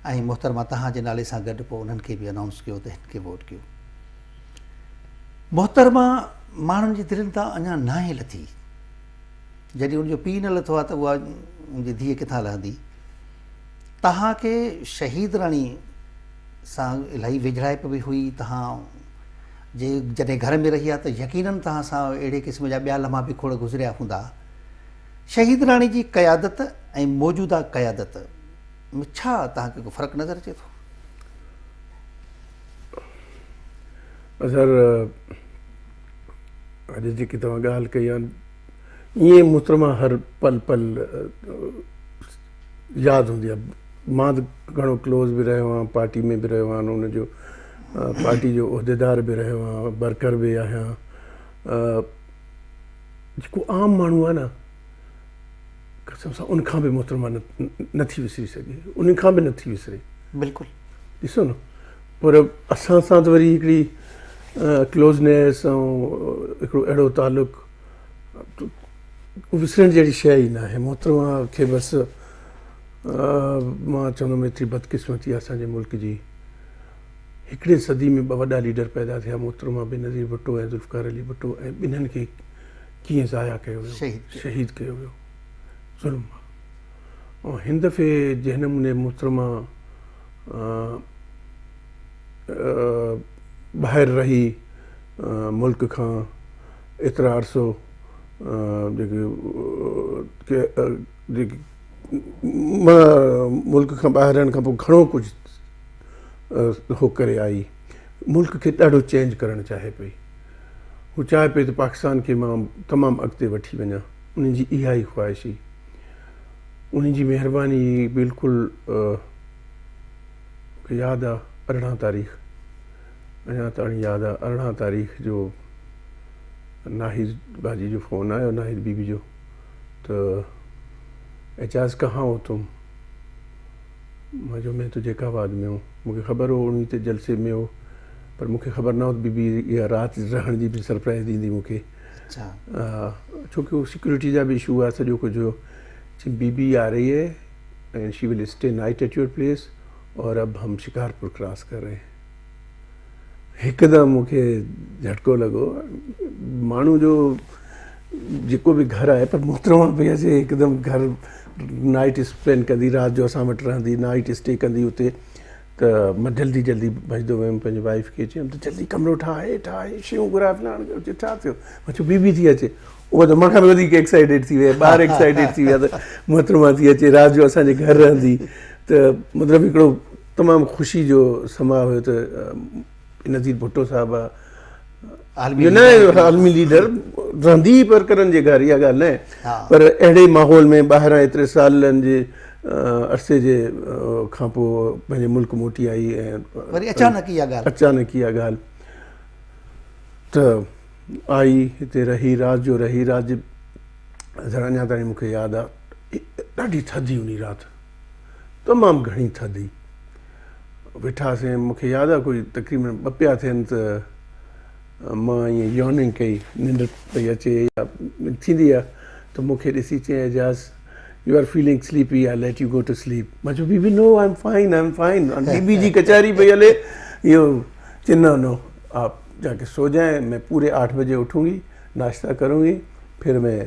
ऐं मोहतरमा तव्हांजे नाले सां गॾु पोइ उन्हनि खे बि अनाउंस कयो त हिन खे वोट कयो। मोहतरमा माण्हुनि जी दिलनि तां अञा नाहे लथी। जॾहिं उनजो पीउ न लथो आहे त उहा मुंहिंजी धीअ किथां लहंदी। तव्हांखे शहीद राणी सां इलाही विझड़ाइप बि हुई। तव्हां जे जॾहिं घर में रही आहे त यकीननि तव्हां सां अहिड़े क़िस्म जा ॿिया लम्हा बि खोड़ गुज़रिया हूंदा। शहीद राणी जी क़यादत ऐं मौजूदा क़यादत में छा तव्हांखे को फ़र्क़ु नज़र अचे थो? अज़हर, अॼु जेकी तव्हां ॻाल्हि कई आहे, ईअं मुहतरमा हर पल पल यादि हूंदी आहे। मां त घणो क्लोज़ बि रहियो आहियां, पार्टी में बि रहियो आहियां, उनजो पार्टी जो उहिदेदार बि रहियो आहियां, वर्कर बि आहियां। जेको आम माण्हू आहे न, कसम सां उनखां बि मोहतरमा नथी विसरी सघे, उनखां बि नथी विसरे। बिल्कुलु ॾिसो न, पर असां सां त वरी हिकिड़ी क्लोज़नेस ऐं हिकिड़ो अहिड़ो तालुक़ु विसरण जहिड़ी शइ ई न आहे। मोहतरमा खे बसि मां चवंदुमि एतिरी बदकिस्मती आहे असांजे मुल्क जी। हिकिड़े सदी में ॿ वॾा लीडर पैदा थिया, मोहतरमा बेनज़ीर भुट्टो ऐं ज़ुल्फ़िकार अली भुट्टो, ऐं ॿिन्हिनि खे कीअं ज़ाया कयो वियो, शहीद कयो वियो, ज़ुल्म। ऐं हिन दफ़े जंहिं नमूने मोहतरमा ॿाहिरि रही मुल्क खां एतिरा अर्सो जेके मुल्क खां ॿाहिरि रहण खां पोइ घणो कुझु हो करे आई, मुल्क खे ॾाढो चेंज करणु चाहे पई। हू चाहे पई त पाकिस्तान खे मां तमामु अॻिते वठी वञा। उन्हनि जी इहा ई ख़्वाहिश हुई। उन्हनि जी महिरबानी बिल्कुलु मूंखे यादि आहे 18 तारीख़, अञा ताईं यादि आहे 18 तारीख़ जो नाहिद बाजी जो फ़ोन आयो, नाहिद बीबी जो, त एजाज़ कहाँ हो तुम? मां चयो मैं तो जैकाबाद में हूँ। मूंखे ख़बर हो उन्हीं ते जलसे में हो, पर मूंखे ख़बर न हो बीबी इहा राति रहण जी बि सरप्राइज़ ॾींदी मूंखे। छोकी वो सिक्योरिटी जा भी इशू हुआ, सॼो कुझु हुयो। बीबी आ रही है and she will stay night at your place और अब हम शिकारपुर क्रॉस कर रहे हैं। हिकदमि मूंखे झटको लॻो। माण्हू जो जेको बि घर आहे, पर मोहतरमा पई अचे हिकदमि घर नाइट स्पेंड कंदी, राति जो असां वटि रहंदी, नाइट स्टे कंदी हुते। त मां जल्दी जल्दी भॼंदो वियुमि पंहिंजी वाइफ खे चयुमि त जल्दी कमिरो ठाहे शयूं घुराए फलाण कयो। छा थियो? मां चयो बीबी थी अचे। उहा त मूंखां बि वधीक एक्साइटेड थी वई, ॿार एक्साइटेड थी विया त मोहतरमा थी अचे, राति जो असांजे घर रहंदी। त मतिलबु हिकिड़ो तमामु ख़ुशी जो समा हुयो त नज़ीर भुट्टो साहिबु आलमी लीडर रहंदी पर करनि जे घर, इहा ॻाल्हि न आहे, पर अहिड़े माहौल में ॿाहिरां एतिरे सालनि जे अरसे जे खां पोइ पंहिंजे मुल्क मोटी आई ऐं वरी अचानक इहा ॻाल्हि त आई, हिते रही, राति जो रही। राति जो अञा ताईं मूंखे यादि आहे ॾाढी थधी हुई राति, तमामु घणी थधी। वेठासीं, मूंखे यादि आहे कोई तक़रीबन 2 पिया थियनि त मां ईअं यॉर्निंग कई, निंड पई अचे या थींदी आहे त मूंखे ॾिसी चयईं Aijaz you are feeling sleepy, I let you go to sleep. मां चयो बीबी नो आई एम फाइन। बीबी जी कचहरी पई हले, इहो चए नो आप जाके सो जाएं, मैं पूरे 8 बजे उठूँगी, नाश्ता करूँगी, फिर मैं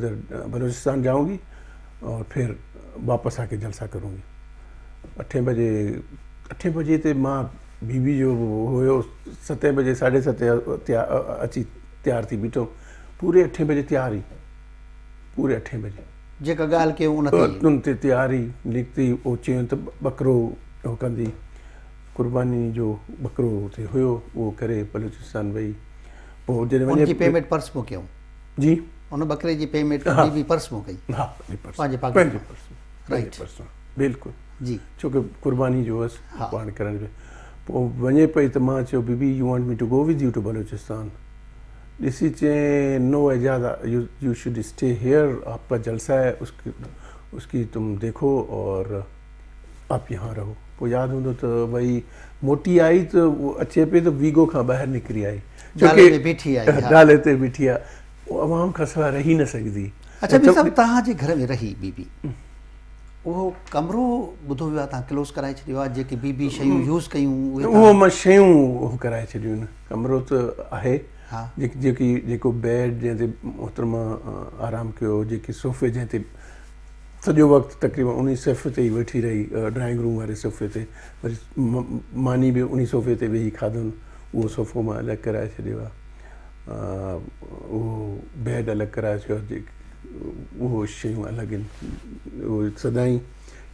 इधर बलूचिस्तान जाऊँगी और फिर वापस आके जलसा करूँगी। 8 बजे ते मां बीबी जो हुयो 7 बजे 7:30 अची तयार थी बीठो। पूरे 8 बजे तयारी, पूरे 8 बजे जेका ॻाल्हि कयूं उन ते तयारी निकिती। उहो चयूं त ॿकरो हो कंदी, कुर्बानी जो ॿकरो हुते हुयो, उहो करे बलूचिस्तान वई। पोइ जॾहिं वञे पेमेंट पर्स में कयूं जी, उन ॿकरे जी पेमेंट बि पर्स में कई, हा पंहिंजे पर्स, राइट, बिल्कुलु। जी छोकी कुर्बानी जो हुअसि पाण करण जो पोइ वञे पई त मां चयो बीबी you want me to go with you to Balochistan ॾिसी चए नो इजाज़ा यू शुड स्टे हियर आपका जलसा है उसकी तुम देखो और आप यहाँ रहो पोइ यादि हूंदो त भई मोटी आई त अचे पई त वीगो खां ॿाहिरि निकिरी आई डाले ते बीठी आहे अवाम खां सवाइ रही न सघंदी अच्छा मीर साहब तव्हांजे घर में रही बीबी उहो कमरो ॿुधो वियो आहे तव्हां क्लोज़ कराए छॾियो आहे जेके बीबी शयूं यूज़ कयूं उहो मां शयूं कराए छॾियूं आहिनि कमरो त आहे जेको बेड जंहिं ते मोहतरमा आराम कयो जेके सोफ़े जंहिं ते सॼो वक़्तु तक़रीबन उन सोफ़े ते ई वेठी रही ड्राइंग रूम वारे सोफ़े ते वरी मानी बि उन सोफ़े ते वेही खाधुनि उहो सोफ़ो मां अलॻि कराए छॾियो आहे उहो बेड अलॻि कराए छॾियो उहो शयूं अलॻि आहिनि उहो सदाईं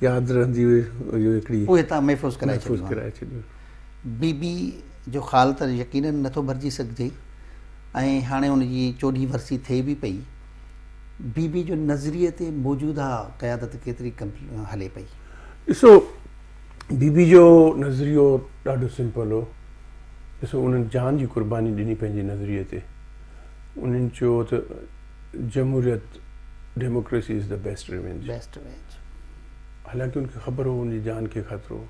यादि रहंदी हुई इहो हिकिड़ी उहे तव्हां महफ़ूज़ कराए छॾियो बीबी जो ख़्यालु त यकीनन नथो भरिजी सघिजे ऐं हाणे उनजी 14वीं वरसी थिए बि पई बीबी जो नज़रिए ते मौजूदा क़यादत केतिरी हले पई ॾिसो बीबी जो नज़रियो ॾाढो सिंपल हो ॾिसो उन्हनि जान जी कुर्बानी ॾिनी पंहिंजे नज़रिए ते उन्हनि चयो त जमहूरियत democracy is the best revenge हालांकि उनखे ख़बर हो उनजी जान खे ख़तरो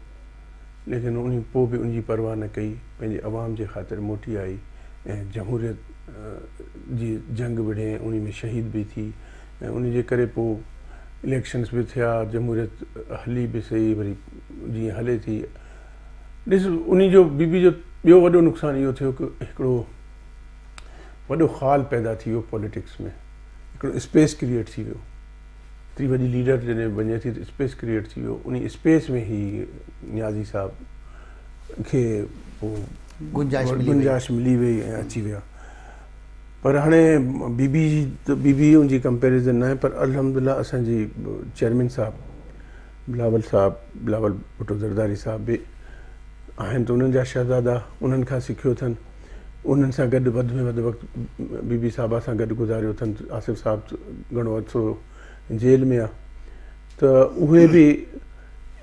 लेकिन उन पोइ बि उनजी परवाह न कई पंहिंजे अवाम जे ख़ातिर मोटी आई ऐं जमहूरियत जी जंग विढ़े उन में शहीद बि थी ऐं उनजे करे पोइ इलेक्शन्स बि थिया जमहूरियत हली बि सही वरी जीअं हले थी ॾिस उनजो बीबी जो ॿियो वॾो नुक़सानु इहो थियो कि हिकिड़ो वॾो ख़्यालु पैदा थी वियो पॉलिटिक्स में हिकिड़ो स्पेस क्रिएट थी वियो एतिरी वॾी लीडर जॾहिं वञे थी त स्पेस क्रिएट थी वियो उन स्पेस में ई नियाज़ी साहब खे पोइ गुंजाइश मिली वई ऐं अची विया पर हाणे बीबी उनजी कंपेरिज़न न आहे पर अल्हम्दुलिल्लाह असांजी चेयरमैन साहब बिलावल भुट्टो ज़रदारी साहब बि आहिनि त उन्हनि जा शहज़ादा उन्हनि खां सिखियो अथनि उन्हनि सां गॾु वधि में वधि वक़्तु बीबी साहिबा सां गॾु गुज़ारियो अथनि आसिफ़ साहब घणो अरसो जेल में आहे त उहे बि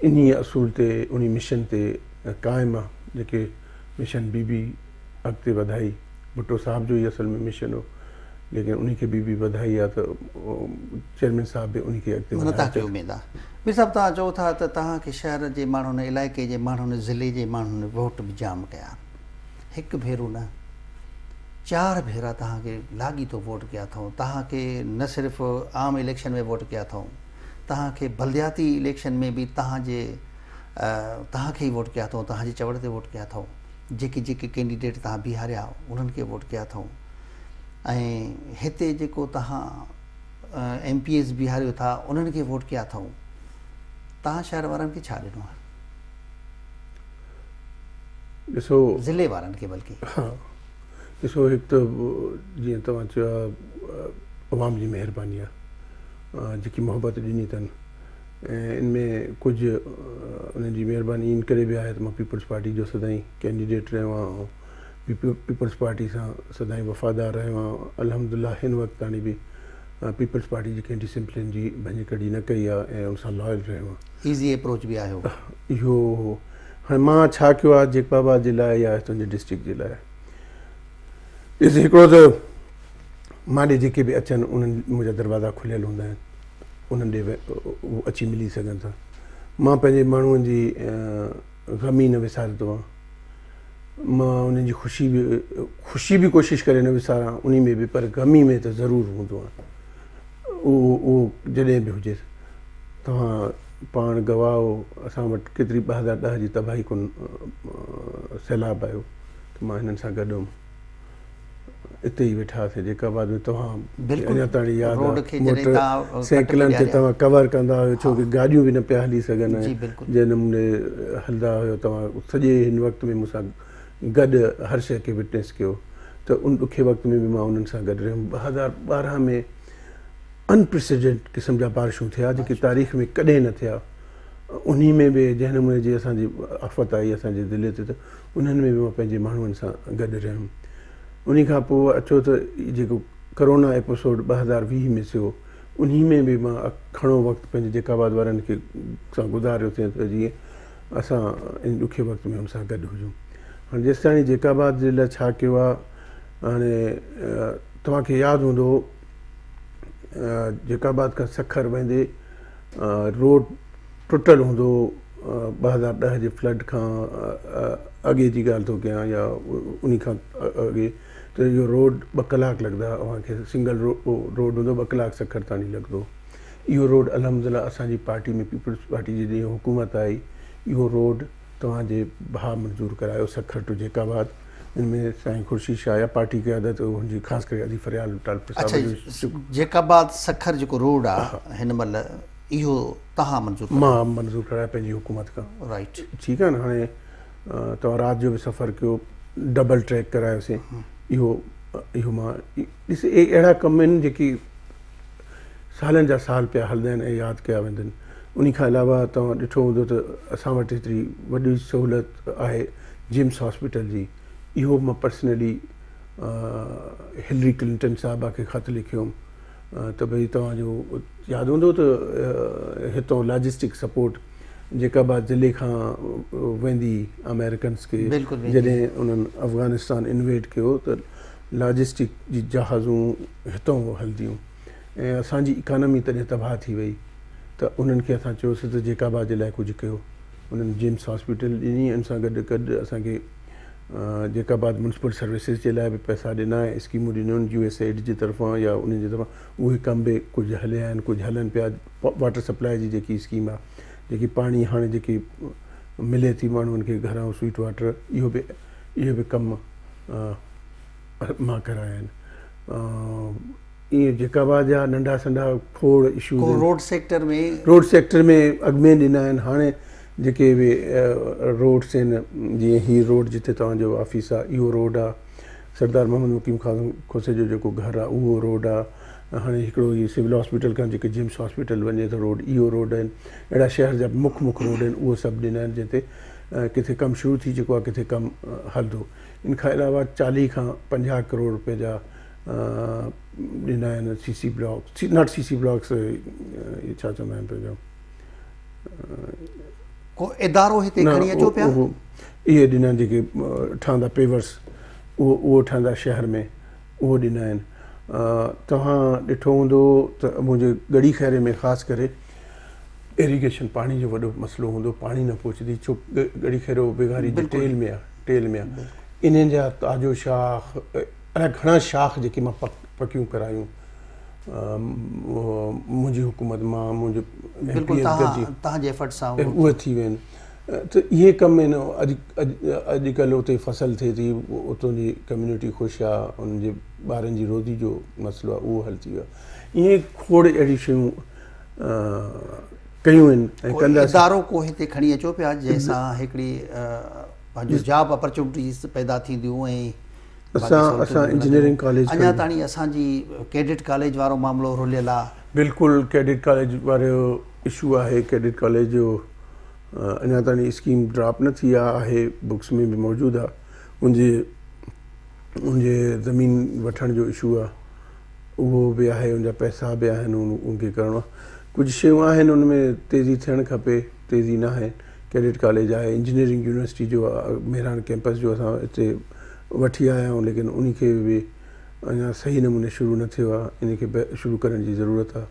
इन असूल ते उन मिशन ते क़ाइमु आहे जेके मिशन बीबी अॻिते वधाई भुट्टो साहब जो ई असल में मिशन हो लेकिन उनखे बीबी वधाई आहे त चेयरमैन साहब बि उनखे अॻिते उमेद आहे मीर साहब तव्हां चओ था त तव्हांखे शहर जे माण्हुनि इलाइक़े जे माण्हुनि ज़िले जे माण्हुनि वोट बि जाम कया हिकु भेरो न 4 भेरा तव्हांखे लाॻीतो वोट कया अथऊं तव्हांखे न सिर्फ़ु आम इलेक्शन में वोट कया अथऊं तव्हांखे बलदियाती इलेक्शन में बि तव्हांखे ई वोट कया अथऊं तव्हांजे चवण ते वोट कया अथऊं जेके कैंडिडेट तव्हां बीहारिया उन्हनि खे वोट कया अथऊं ऐं हिते जेको तव्हां MPs बीहारियो था उन्हनि खे वोट कया अथऊं तव्हां शहर वारनि खे छा ॾिनो आहे ॾिसो ज़िले वारनि खे बल्कि ॾिसो हिकु त जीअं तव्हां चयो अवाम जी महिरबानी आहे जेकी मोहबत ॾिनी अथनि ऐं इन में कुझु उन्हनि जी महिरबानी इन करे बि आहे त मां पीपल्स पार्टी जो सदाईं कैंडिडेट रहियो आहियां पीपल्स पार्टी सां सदाईं वफ़ादार रहियो आहियां अल्हम्दुलिल्लाह हिन वक़्तु ताणी बि पीपल्स पार्टी जी कंहिं डिसिप्लिन जी भञ कढी न कई आहे ऐं उन सां लॉयल रहियो आहे ईज़ी अप्रोच बि आहे इहो हाणे मां छा कयो आहे जेकबाबा जे लाइ या तुंहिंजे डिस्ट्रिक्ट जे लाइ ॾिस हिकिड़ो त मां ॾे जेके बि अचनि उन्हनि मुंहिंजा दरवाज़ा खुलियल हूंदा आहिनि उन्हनि ॾे उहे अची मिली सघनि था मां पंहिंजे माण्हुनि जी ग़मी न विसारंदो आहियां मां उन्हनि जी ख़ुशी बि कोशिशि करे न विसारां उन में बि पर ग़मी में त ज़रूरु हूंदो आहे उहो जॾहिं बि हुजे तव्हां पाण गवाह असां वटि केतिरी 2010 जी तबाही कुन सैलाब आयो त मां हिननि सां गॾु हुउमि हिते ई वेठा हुआसीं जेका बाद में तव्हां अञा ताईं यादि आहे मोटर साइकिलनि ते तव्हां कवर कंदा हुयो छो कि गाॾियूं बि न पिया हली सघनि जंहिं नमूने हलंदा हुयो तव्हां सॼे हिन वक़्त में मूंसां गॾु हर शइ खे विटनेस कयो त उन ॾुखे वक़्त में बि मां उन्हनि सां गॾु रहियुमि 2012 में अनप्रेसिडेंट क़िस्म जा बारिशूं थिया जेके तारीख़ में कॾहिं न थिया उन में बि जंहिं नमूने जी असांजी आफ़त आई असांजे दिलि ते त उन्हनि में बि मां पंहिंजे माण्हुनि सां गॾु रहियुमि उन खां पोइ अचो त जेको करोना एपिसोड 2020 में थियो उन्ही में भी मां घणो वक़्तु पंहिंजे जेकाबाद वारनि खे सां गुज़ारियोसीं त जीअं असां इन ॾुखे वक़्त में हुन सां गॾु हुजूं। हाणे जेसि ताईं जेकाबाद जे लाइ छा कयो आहे, हाणे तव्हांखे यादि हूंदो जेकाबाद खां सखर वेंदे रोड टुटल हूंदो 2010 जे फ्लड खां अॻे जी ॻाल्हि थो कयां या उन खां अॻे, त इहो रोड 2 कलाक लॻंदा अव्हांखे, सिंगल रोड हूंदो 2 कलाक सखर ताणी लॻंदो। इहो रोड अलहमदिल्ला असांजी पार्टी में पीपल्स पार्टी जी ॾींहुं हुकूमत आई, इहो रोड तव्हांजे भाउ मंज़ूर करायो सखर टू जेकाबाद। इनमें साईं खुर्शीद शाह या पार्टी क़यादत हुनजी ख़ासि करे अली फरियाल जेकाबाद सखर जेको रोड आहे हिन महिल इहो तव्हां मां मंज़ूर करायो पंहिंजी हुकूमत खां। राइट, ठीकु आहे न। हाणे तव्हां राति जो बि सफ़र कयो, डबल ट्रैक करायोसीं। इहो मां ॾिस अहिड़ा कम आहिनि जेकी सालनि जा साल पिया हलंदा आहिनि ऐं यादि कया वेंदा आहिनि। उन खां अलावा तव्हां ॾिठो हूंदो त असां वटि हेतिरी वॾी सहूलियत आहे जिम्स हॉस्पिटल जी। इहो मां पर्सनली हिलरी क्लिंटन साहिबा खे ख़त लिखियुमि त भई तव्हांजो यादि हूंदो त हितां लॉजिस्टिक सपोर्ट जेकाबाद ज़िले खां वेंदी अमेरिकन्स खे, जॾहिं उन्हनि अफ़गानिस्तान इन्वेड कयो त लॉजिस्टिक जी जहाज़ूं हितां हलंदियूं ऐं असांजी इकानमी तॾहिं तबाह थी वई। त उन्हनि खे असां चयोसीं त जेकाबाद जे लाइ कुझु कयो। उन्हनि जिम्स हॉस्पिटल ॾिनी, इन सां गॾु गॾु असांखे जेकाबाद म्युनिसिपल सर्विसिस जे लाइ बि पैसा ॾिना ऐं स्कीमूं ॾिनियूं आहिनि USAID जी तरफ़ां या उन्हनि जी तरफ़ां। उहे कम बि कुझु हलिया आहिनि, कुझु हलनि पिया। वाटर सप्लाई जी जेकी स्कीम आहे, जेकी पाणी हाणे जेकी मिले थी माण्हुनि खे घरां स्वीट वाटर, इहो बि कम मां कराया आहिनि। ईअं जेकाबाद जा नंढा संढा खोड़ इशूज़ रोड सेक्टर में अॻु में ॾिना आहिनि। हाणे जेके बि रोड्स आहिनि, जीअं हीअ रोड जिते तव्हांजो ऑफिस आहे इहो रोड आहे, सरदार मोहम्मद मुकीम खान खोसे जो जेको घरु आहे उहो रोड आहे। हाणे हिकिड़ो इहो सिविल हॉस्पिटल खां जेके जिम्स हॉस्पिटल वञे त रोड, इहो रोड आहिनि। अहिड़ा शहर जा मुख्य रोड आहिनि, उहे सभु ॾिना आहिनि जिते किथे कमु शुरू थी चुको आहे, किथे कमु हलंदो। इन खां अलावा 40 खां 50 करोड़ रुपए जा ॾिना आहिनि CC blocks, not CC blocks, छा चवंदा आहिनि पंहिंजो को इदारो हिते खणी अचो पिया। इहे ॾिना आहिनि जेके ठहंदा पेवर्स, उहो ठहंदा शहर में, उहो ॾिना आहिनि। तव्हां ॾिठो हूंदो त मुंहिंजे गड़ी खैरे में ख़ासि करे इरिगेशन पाणी जो वॾो मसइलो हूंदो, पाणी न पहुचंदी। छो गड़ी खैरो बेगारी जी टेल में आहे। इन्हनि जा ताजो शाख, अलाए घणा शाख जेके मां पकियूं करायूं मुंहिंजी हुकूमत मां, मुंहिंजे उहे थी विया आहिनि। त इहे कम आहिनि। अॼुकल्ह उते फसल थिए थी, उतां जी कम्यूनिटी ख़ुशि आहे, उन्हनि जे ॿारनि जी रोज़ी जो मसइलो आहे उहो हल थी वियो आहे। ईअं खोड़ अहिड़ियूं शयूं कयूं आहिनि ऐं कंदासीं। इदारो को हिते खणी अचो पिया जंहिंसां हिकिड़ी पंहिंजो जॉब अपॉर्चुनिटीज़ पैदा थींदियूं। ऐं असां इंजीनियरिंग कॉलेज अञा ताणी असांजी कैडेट कॉलेज वारो मामिलो रुलियल आहे। बिल्कुलु कैडेट कॉलेज वारो इशू आहे। कैडेट कॉलेज जो अञा ताणी स्कीम ड्रॉप न थी आहे, बुक्स में बि मौजूदु आहे। उनजे ज़मीन वठण जो इशू आहे, उहो बि आहे। उनजा पैसा बि आहिनि, उनखे करिणो आहे। कुझु शयूं आहिनि उनमें तेज़ी थियणु खपे, तेज़ी न आहे। कैडेट कॉलेज आहे, इंजीनियरिंग यूनिवर्सिटी जो मेहरान कैंपस जो असां हिते वठी आया आहियूं, लेकिन उनखे बि अञा सही नमूने शुरू न थियो आहे। इनखे शुरू करण जी ज़रूरत आहे।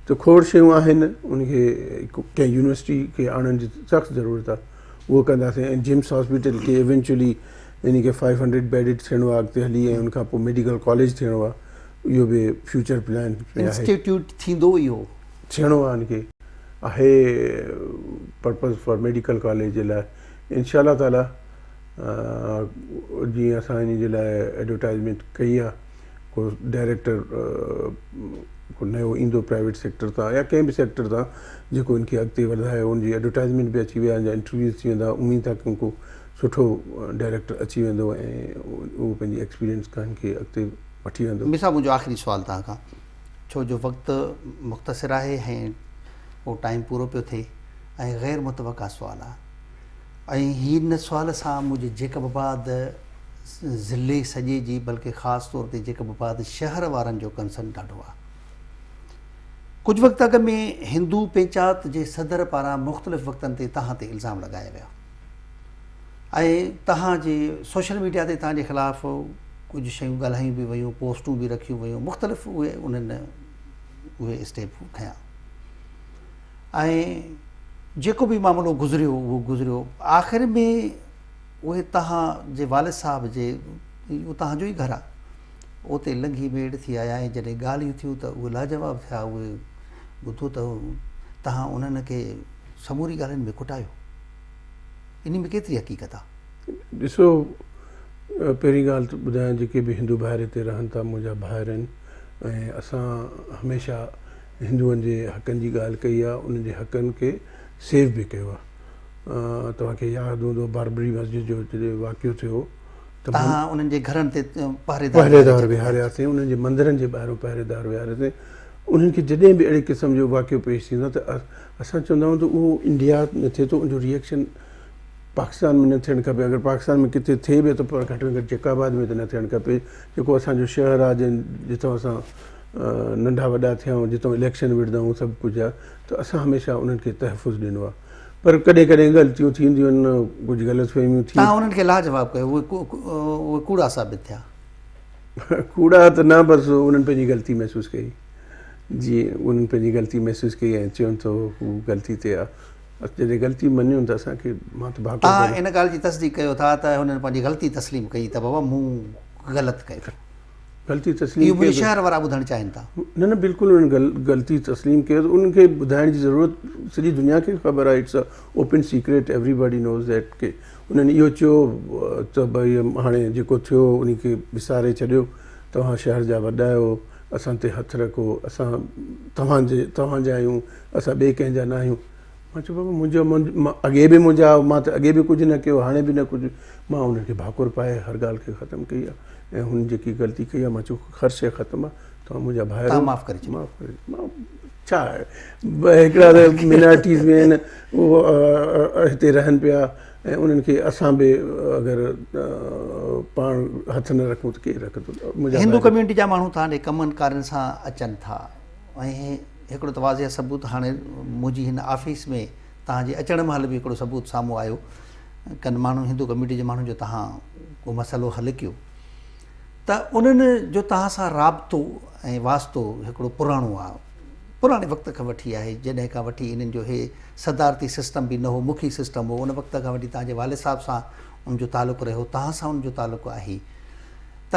त खोड़ शयूं आहिनि, उनखे कंहिं यूनिवर्सिटी खे आणण जी सख़्तु ज़रूरत आहे। उहो कंदासीं। ऐं जिम्स हॉस्पिटल खे इवेंचुअली इनखे 500 बेडिड थियणो आहे अॻिते हली, ऐं उनखां पोइ मेडिकल कॉलेज थियणो आहे। इहो बि फ्यूचर प्लान इंस्टीट्यूट थींदो, इहो थियणो आहे। इनखे आहे पर्पज़ फॉर मेडिकल कॉलेज जे लाइ। इंशाअल्लाह ताला जीअं असां इन जे लाइ एडवर्टाइज़मेंट कई आहे, को डायरेक्टर को नयो ईंदो प्राइवेट सेक्टर तां या कंहिं बि सेक्टर तां जेको इनखे अॻिते वधाए, उनजी एडवर्टाइज़मेंट बि अची विया, जा इंटरव्यूज़ थी वेंदा। उम्मीद आहे की को सुठो डायरेक्टर अची वेंदो ऐं उहो पंहिंजी एक्सपीरियंस खां इनखे अॻिते वठी वेंदो। मिसा मुंहिंजो आख़िरी सुवालु तव्हां खां, छो जो वक़्तु मुख़्तसिर आहे ऐं पोइ टाइम पूरो पियो थिए ऐं ग़ैर मुतवक़ा सुवालु आहे। ऐं हिन सुवाल सां मुंहिंजे जेकबाद ज़िले सॼे जी, बल्कि ख़ासि तौर ते जेकबाद शहर वारनि जो कंसर्न ॾाढो आहे। कुझु वक़्तु अॻु में हिंदू पंचायत जे सदर पारां मुख़्तलिफ़ वक़्तनि ते तव्हां ते इल्ज़ाम लॻाया विया ऐं तव्हांजे सोशल मीडिया ते तव्हांजे ख़िलाफ़ु कुझु शयूं ॻाल्हायूं बि वियूं, पोस्टूं बि रखियूं वियूं, मुख़्तलिफ़ उहे स्टेप खयां ऐं जेको बि मामिलो गुज़रियो उहो गुज़रियो। आख़िर में उहे तव्हांजे वालिद साहिब जे उहो तव्हांजो ई घरु आहे, उते लंघी मेड़ थी आया ऐं जॾहिं ॻाल्हियूं थियूं त उहे लाजवाब थिया। उहे ॿुधो त तव्हां उन्हनि खे समूरी ॻाल्हियुनि में कुटायो, इन में केतिरी हक़ीक़त आहे? ॾिसो, पहिरीं ॻाल्हि त ॿुधायां, जेके बि हिंदू भाइर हिते रहनि था मुंहिंजा भाइर आहिनि ऐं असां हमेशह हिंदुअनि जे हक़नि जी ॻाल्हि कई आहे, उन्हनि जे हक़नि खे सेव बि कयो आहे। तव्हांखे यादि हूंदो बारबरी मस्जिद जो जॾहिं वाक़ियो थियो त तव्हां उन्हनि जे घरनि ते पहरेदार विहारियासीं, उन्हनि जे मंदरनि जे ॿाहिरां पहरेदार विहारियासीं। उन्हनि खे जॾहिं बि अहिड़े क़िस्म जो वाक़ियो पेश थींदो त असां चवंदा आहियूं त उहो इंडिया में थिए थो, उनजो रिएक्शन पाकिस्तान में न थियणु खपे। अगरि पाकिस्तान में किथे थिए बि त पर घटि में घटि जैकाबाद में त न थियणु खपे, जेको असांजो शहरु आहे जितां असां नंढा वॾा थिया आहियूं, जितां इलेक्शन विढ़ंदा आहियूं, सभु कुझु आहे। त असां हमेशह उन्हनि खे तहफ़ुज़ ॾिनो आहे, पर कॾहिं कॾहिं ग़लतियूं थींदियूं आहिनि, कुझु ग़लतफ़हमियूं थी। तव्हां उन्हनि खे लाजवाब कयो, उहे कूड़ा साबित थिया? कूड़ा त न, बसि उन्हनि पंहिंजी ग़लती महसूसु कई। जीअं उन्हनि पंहिंजी ग़लती महसूसु कई ऐं चवनि थो हू ग़लती ते आहे। जॾहिं ग़लती मञूं त असांखे मां त भाॻु। तव्हां इन ॻाल्हि जी तस्दीक कयो था त हुननि पंहिंजी ग़लती तस्लीम कई त बाबा मूं ग़लति कयो? ग़लती तस्लीम कई, शहर वारा ॿुधणु चाहिनि था? न न, बिल्कुलु उन्हनि ग़लती तस्लीम कयो। उन्हनि खे ॿुधाइण जी ज़रूरत सॼी दुनिया खे ख़बर आहे, it's a open secret, everybody knows that. के उन्हनि इहो चयो त भई हाणे जेको थियो उन खे विसारे छॾियो, तव्हां शहर जा वॾा आहियो, असां ते हथु रखो, असां तव्हांजा आहियूं, असां ॿिए कंहिंजा न आहियूं। मां चयो बाबा मां अॻे बि मुंहिंजा, मां त अॻे बि कुझु न कयो, हाणे बि न कुझु। मां उन्हनि खे भाकुर पाए हर ॻाल्हि खे ख़तमु कई आहे ऐं हुन जेकी ग़लती कई आहे मां चयो हर शइ ख़तमु आहे, तव्हां मुंहिंजा भाइर माफ़ु करे मां छा आहे। हिकिड़ा त मिनारिटीज़ में आहिनि, उहो हिते रहनि पिया ऐं उन्हनि खे असां बि अगरि पाण हथु न रखूं त केरु रखंदो? हिंदू कम्यूनिटी जा माण्हू तव्हां ॾे कमनि कारनि सां अचनि था ऐं हिकिड़ो त वाज़िह सबूत हाणे मुंहिंजी हिन ऑफिस में तव्हांजे अचण महिल बि हिकिड़ो सबूत साम्हूं आयो, कनि माण्हू हिंदू कम्यूनिटी जे माण्हुनि जो तव्हां को मसइलो हल कयो त उन्हनि जो तव्हां सां राब्तो ऐं वास्तो हिकिड़ो पुराणो आहे, पुराणे वक़्त खां वठी आहे, जॾहिं खां वठी इन्हनि जो हे सदारती सिस्टम बि न हो, मुखी सिस्टम हो। उन वक़्त खां वठी तव्हांजे वालिद साहिब सां उनजो तालुक़ु रहियो, तव्हां सां उनजो तालुक़ु आहे, त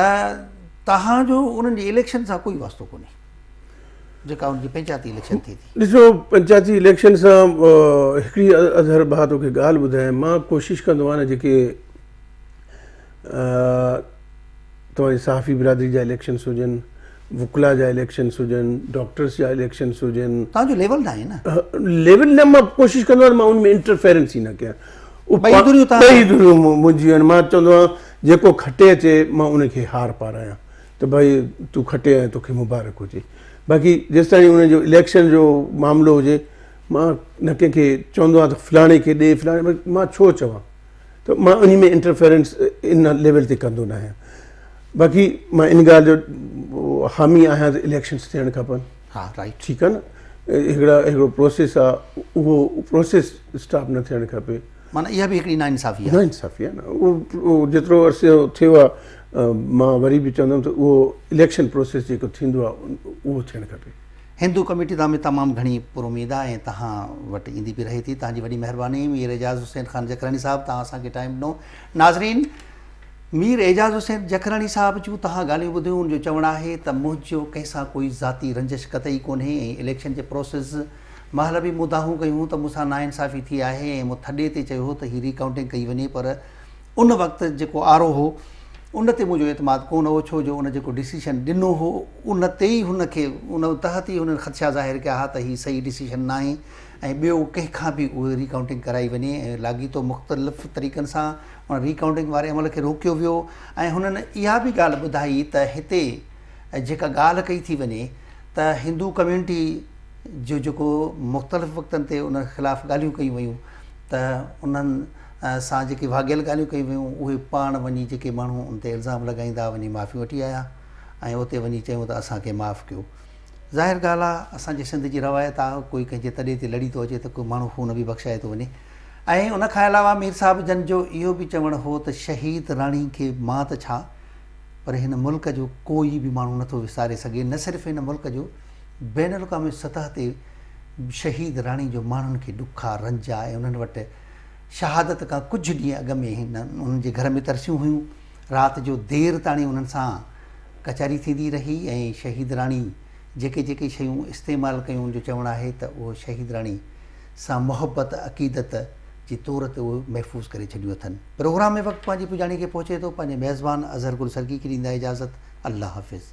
तव्हांजो उन्हनि जी इलेक्शन सां कोई वास्तो कोन्हे, जेका उनजी पंचायती इलेक्शन थिए थी? ॾिसो, पंचायती इलेक्शन सां हिकिड़ी अज़हर भाउ तोखे ॻाल्हि ॿुधायां, मां कोशिशि कंदो आहियां जेके तव्हांजी सहाफ़ी बिरादरी जा इलेक्शन्स हुजनि, वुकला जा इलेक्शन्स हुजनि, डॉक्टर्स जा इलेक्शन्स हुजनि, तव्हांजो लेवल न आहे न? लेवल न, मां कोशिशि कंदो आहियां मां उन में इंटरफेरेंस ई न कयां। ॿई धुरियूं मुंहिंजियूं आहिनि। मां चवंदो आहियां जेको खटे अचे मां उनखे हार पारायां त भई तूं खटे ऐं तोखे मुबारक हुजे। बाक़ी जेसि ताईं उनजो इलेक्शन जो मामिलो हुजे, मां न कंहिंखे चवंदो आहियां त फलाणे खे ॾे, फलाणे, मां छो चवां? त मां उन में इंटरफेरेंस इन लेवल ते कंदो न आहियां। बाक़ी मां इन ॻाल्हि जो हामी आहियां त इलेक्शन्स थियणु खपनि। हा, राइट, ठीकु आहे न। हिकिड़ो प्रोसेस आहे, उहो प्रोसेस स्टॉप न थियणु खपे। माना इहा बि हिकिड़ी नाइंसाफ़ी आहे। नाइंसाफ़ी आहे न, उहो जेतिरो अर्से थियो आहे, मां वरी बि चवंदुमि त उहो इलेक्शन प्रोसेस जेको थींदो आहे उहो थियणु खपे। हिंदू कम्यूनिटी तव्हां में तमामु घणी पुरुमीद आहे ऐं तव्हां वटि ईंदी बि रहे थी। तव्हांजी वॾी महिरबानी। मीर एजाज़ हुसैन ख़ान जखरानी साहिबु, तव्हां असांखे टाइम ॾिनो। नाज़रीन, मीर एजाज़ हुसैन जखरानी साहिब जूं तव्हां ॻाल्हियूं ॿुधियूं। उनजो चवणु आहे त मुंहिंजो कंहिंसां कोई ज़ाती रंजिश कतई कोन्हे ऐं इलेक्शन जे प्रोसेस महिल बि मुदाहूं कयूं त मूंसां नाइंसाफ़ी थी आहे ऐं मूं थॾे ते चयो त हीअ रिकाउंटिंग कई वञे, पर उन वक़्तु जेको आरो हो उन ते मुंहिंजो एतमाद कोन हो, छो जो उन जेको डिसीशन ॾिनो हो उन ते ई हुनखे उन तहत ई हुननि ख़दशा ज़ाहिर कया हा त हीअ सही डिसीशन न आहे ऐं ॿियो कंहिंखां बि उहे रिकाउंटिंग कराई वञे ऐं लाॻीतो मुख़्तलिफ़ तरीक़नि सां उन रिकाउंटिंग वारे अमल खे रोकियो वियो। ऐं हुननि इहा बि ॻाल्हि ॿुधाई त हिते जेका ॻाल्हि कई थी वञे त हिंदू कम्यूनिटी जो जेको मुख़्तलिफ़ वक़्तनि ते उन ख़िलाफ़ु ॻाल्हियूं कयूं वयूं त उन्हनि सां जेके भाॻियल ॻाल्हियूं कयूं वयूं उहे पाण वञी जेके माण्हू उन ते इल्ज़ाम लॻाईंदा वञी माफ़ी वठी आया ऐं उते वञी चयूं त असांखे माफ़ु कयो। ज़ाहिर ॻाल्हि आहे असांजे सिंध जी रवायत आहे, कोई कंहिंजे तॾे ते लड़ी थो अचे त कोई माण्हू खून बि बख़्शाए थो वञे। ऐं उन खां अलावा मीर साहिब जन जो इहो बि चवणु हो त शहीद राणी खे मां त छा पर हिन मुल्क जो कोई बि माण्हू नथो विसारे सघे। न सिर्फ़ु हिन मुल्क जो, बैन अल-अक़वामी सतह ते शहीद राणी जो माण्हुनि खे ॾुख आहे, रंज आहे। ऐं उन्हनि वटि शहादत खां कुझु ॾींहं अॻु में हिन उन्हनि जे घर में तरसियूं हुयूं, राति जो देरि ताईं उन्हनि सां कचहरी थींदी रही। ऐं शहीद राणी जेके जेके शयूं इस्तेमालु कयूं, जो चवणु आहे त उहो शहीद राणी सां मुहबत अक़ीदत जी तौर ते उहे महफ़ूज़ करे छॾियूं अथनि। प्रोग्राम में वक़्तु पंहिंजी पुॼाणी खे पहुचे थो। पंहिंजे मेज़बान अज़हर गुल सरकी खे ॾींदा इजाज़त। अल्लाह हाफ़िज़।